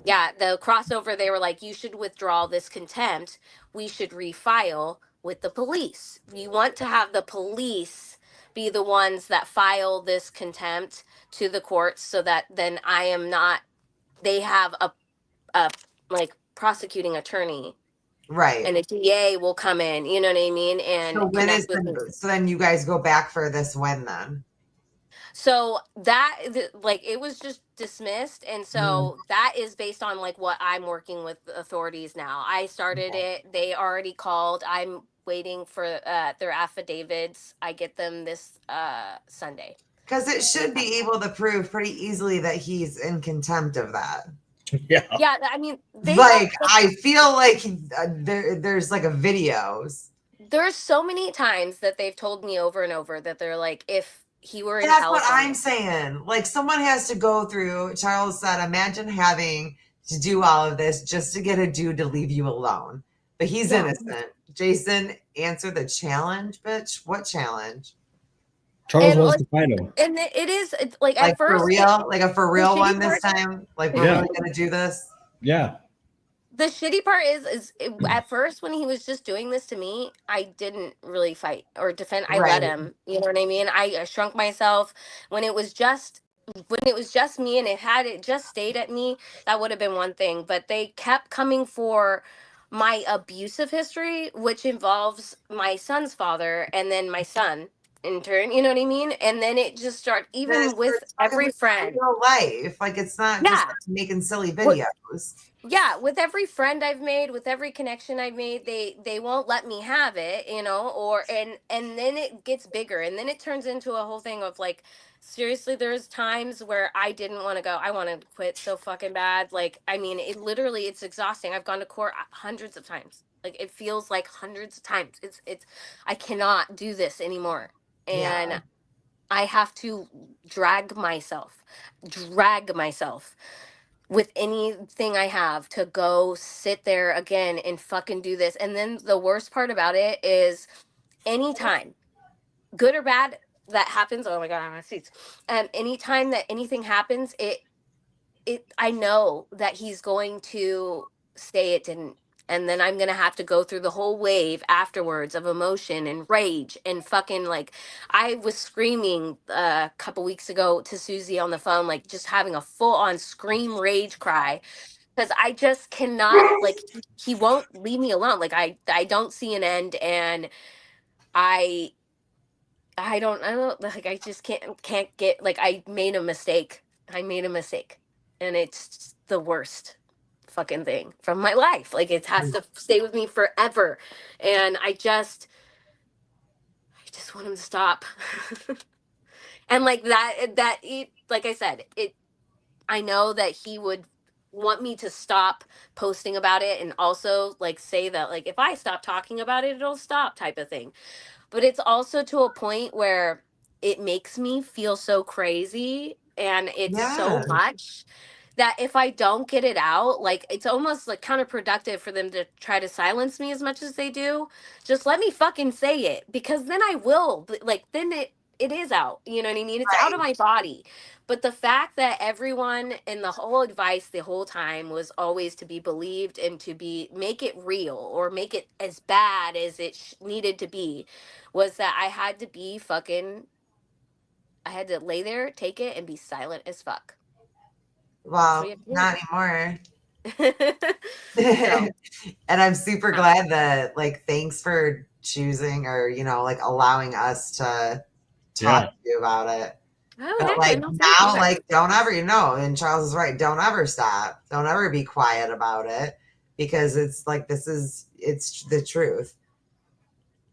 yeah, the crossover, they were like, you should withdraw this contempt. We should refile with the police. You want to have the police be the ones that file this contempt to the courts so that then I am not, they have a like prosecuting attorney Right. and a DA will come in, you know what I mean, and So when is connect with me. so then you guys go back for this when then? So like it was just dismissed, and Mhm. so that is based on like what I'm working with the authorities now. I started it. They already called. I'm waiting for their affidavits. I get them this Sunday. Because it should be able to prove pretty easily that he's in contempt of that. Yeah. Yeah, I mean they don't. Like I feel like there's like a videos. There's so many times that they've told me over and over that they're like, if he were in That's what I'm California. saying. Like someone has to go through. Charles said, imagine having to do all of this just to get a dude to leave you alone. But he's Yeah. innocent. Jason, answer the challenge, bitch. What challenge? Charles And wants like, to fight him. and it's like Like at for first real? Like a for the real shitty one this part, time? Like the we're Yeah. really shitty gonna do this? Yeah. the shitty part at first when he was just doing this to me, I didn't really fight or defend. I let Right. him, you know what I mean. I shrunk myself when it was just me, and it just stayed at me. That would have been one thing, but they kept coming for my abusive history, which involves my son's father and then my son in turn, you know what I mean. And then it just started Then it even with starts fucking every with friend. real life. Like it's not just Yeah. like making silly What videos. yeah, with every friend I've made, with every connection I've made, they won't let me have it, or and then it gets bigger, and then it turns into a whole thing of like, seriously, there's times where I didn't want to go. I wanted to quit so fucking bad. Like, I mean, it's exhausting. I've gone to court hundreds of times. Like it feels like hundreds of times. It's I cannot do this anymore. Yeah. And I have to drag myself with anything I have to go sit there again and fucking do this. And then the worst part about it is anytime, good or bad, that happens, oh my god, I'm on seats. Anytime that anything happens, I know that he's going to say it didn't. And then I'm gonna have to go through the whole wave afterwards of emotion and rage and fucking like I was screaming a couple weeks ago to Susie on the phone, like just having a full on scream rage cry because I just cannot like he won't leave me alone. Like I don't see an end, and I I don't like I just can't get like I made a mistake. I made a mistake. And it's the worst fucking thing from my life. Like it has to stay with me forever. And I just want him to stop. And like like I said, I know that he would want me to stop posting about it and also like say that like if I stop talking about it it'll stop type of thing. But it's also to a point where it makes me feel so crazy and it's so Yeah. much that if I don't get it out, like it's almost like counterproductive for them to try to silence me as much as they do. Just let me fucking say it because then I will like then it is out. You know what I mean? It's out of Right. my body. But the fact that everyone and the whole advice the whole time was always to be believed and to be make it real or make it as bad as it needed to be was that I had to be fucking I had to lay there, take it and be silent as fuck. That's what Well, you have not anymore. to do. So, And I'm super glad that like thanks for choosing or like allowing us to talk Yeah. to you about it. oh But heck, like no, thank you now, guys. like don't ever, and Charles is right, don't ever stop. Don't ever be quiet about it because it's like it's the truth.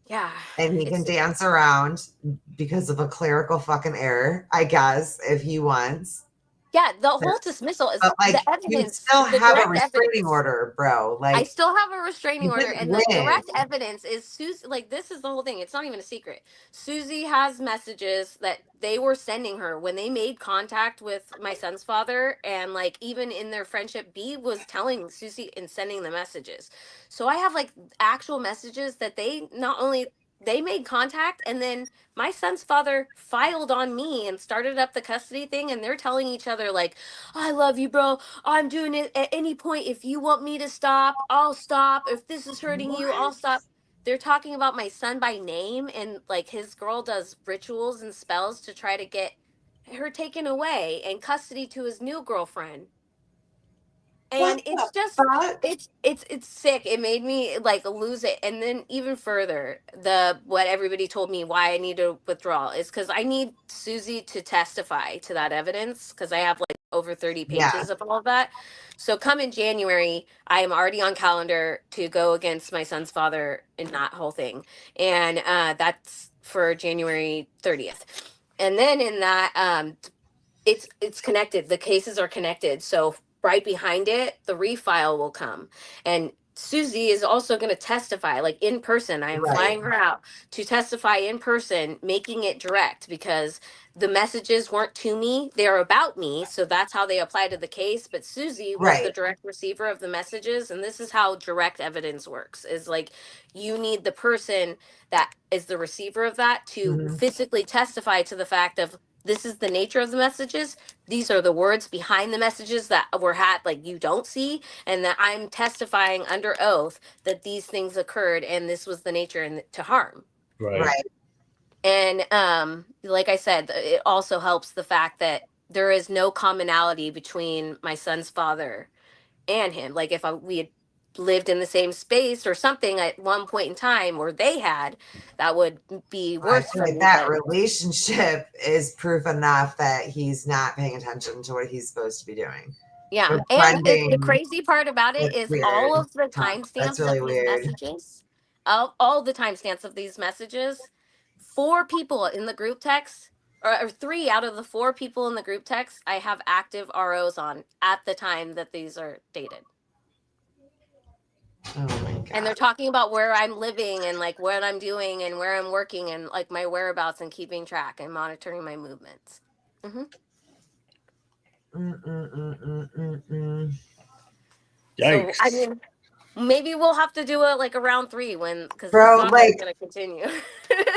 Yeah, And he can it's dance around because of a clerical fucking error, I guess, if he wants. yeah. The whole dismissal is But like the you evidence, still the have a direct restraining evidence. order, bro. I Like still have a restraining you order, didn't and the win. direct evidence is Susie. Like, this is the whole thing. It's not even a secret. Susie has messages that they were sending her when they made contact with my son's father, and like even in their friendship, B was telling Susie and sending the messages. So I have like actual messages that they not only they made contact, and then my son's father filed on me and started up the custody thing, and they're telling each other like, "I love you, bro. I'm doing it at any point. If you want me to stop, I'll stop. If this is hurting you, I'll What? stop." They're talking about my son by name, and like his girl does rituals and spells to try to get her taken away and custody to his new girlfriend. What And the it's just fuck? it's sick. It made me like lose it. And then even further, the what everybody told me why I need to withdraw is because I need Susie to testify to that evidence because I have like over 30 Yeah, pages of all of that. So come in January, I am already on calendar to go against my son's father in that whole thing. And that's for January 30th. And then in that it's connected. The cases are connected. So right behind it, the refile will come. And Susie is also going to testify like in person. I am right, flying her out to testify in person, making it direct because the messages weren't to me, they're about me. So that's how they apply to the case. But Susie was the right. direct receiver of the messages. And this is how direct evidence works is like you need the person that is the receiver of that to Hmm. physically testify to the fact of this is the nature of the messages. These are the words behind the messages that were had like you don't see, and that I'm testifying under oath that these things occurred and this was the nature and to harm. Right. Right. And like I said, it also helps the fact that there is no commonality between my son's father and him. Like if we had lived in the same space or something at one point in time, or they had, that would be I worse feel for like me. that But relationship is proof enough that he's not paying attention to what he's supposed to be doing. yeah, With and the friending, crazy part about it it's is weird. all of the Huh. That's timestamps of really these weird. messages, all the timestamps of these messages, four people in the group text, or three out of the four people in the group text, I have active ROs on at the time that these are dated. Oh my And god. they're talking about where I'm living and like what I'm doing and where I'm working and like my whereabouts and keeping track and monitoring my movements. Hmm. So, I Yikes. mean, Maybe we'll have to do it like a round 3 because the Bro, saga like, is gonna continue.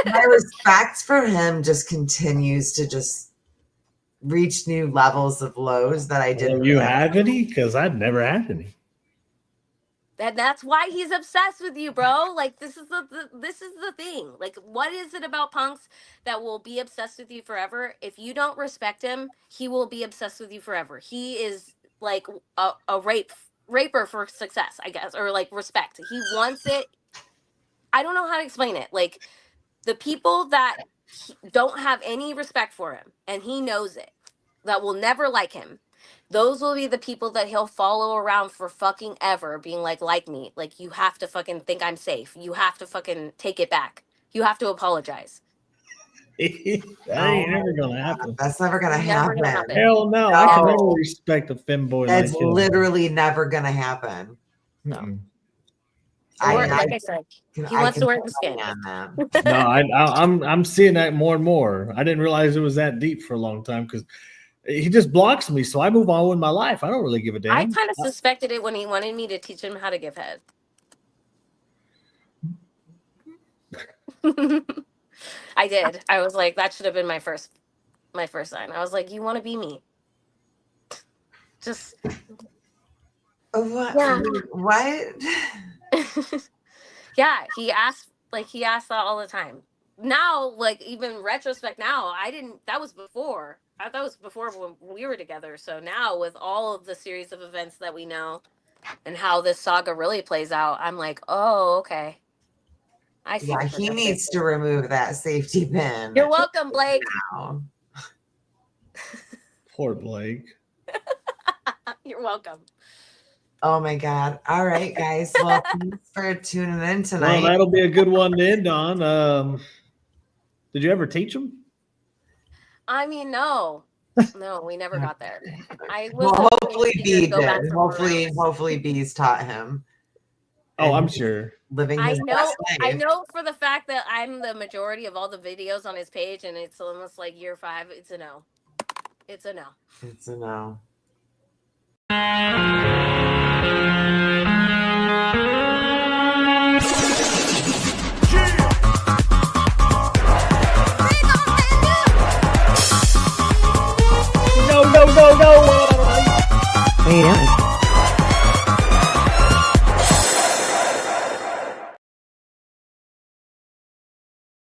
my respect for him just continues to just reach new levels of lows that I didn't. Well, you have any? Because I've never had any. And that's why he's obsessed with you, bro. Like this is the thing. Like, what is it about Punks that will be obsessed with you forever? If you don't respect him, he will be obsessed with you forever. He is like a raper for success, I guess, or like respect. He wants it. I don't know how to explain it. Like the people that don't have any respect for him, and he knows it, that will never like him. Those will be the people that he'll follow around for fucking ever, being like me. Like, you have to fucking think I'm safe. You have to fucking take it back. You have to apologize. That ain't never gonna happen. That's never gonna Never happen. gonna happen. Hell no. I can never respect a femboy like That's him. literally never gonna happen. No. Mm. Or, like I said, he wants to wear the skin. No, I'm seeing that more and more. I didn't realize it was that deep for a long time because he just blocks me, so I move on with my life. I don't really give a damn. I kind of suspected it when he wanted me to teach him how to give head. I did. I was like, that should have been my first sign. I was like, you want to be me? Just What? Yeah. What? Yeah, he asked that all the time. Now, like, even retrospect now, that was before. That was before when we were together. So now with all of the series of events that we know and how this saga really plays out, I'm like, oh, okay. I see. Yeah, he needs to remove that safety pin. You're welcome, Blake. Now. Poor Blake. You're welcome. Oh my God. All right, guys. Well, thanks for tuning in tonight. Well, that'll be a good one to end on. Did you ever teach him? I mean, no, we never got there. Well, hopefully B did. Hopefully B's taught him. Oh, I'm sure. Living I his know. best I life. know for the fact that I'm the majority of all the videos on his page, and it's almost like year 5. It's a no. It's a no. It's a no. No. What are you doing?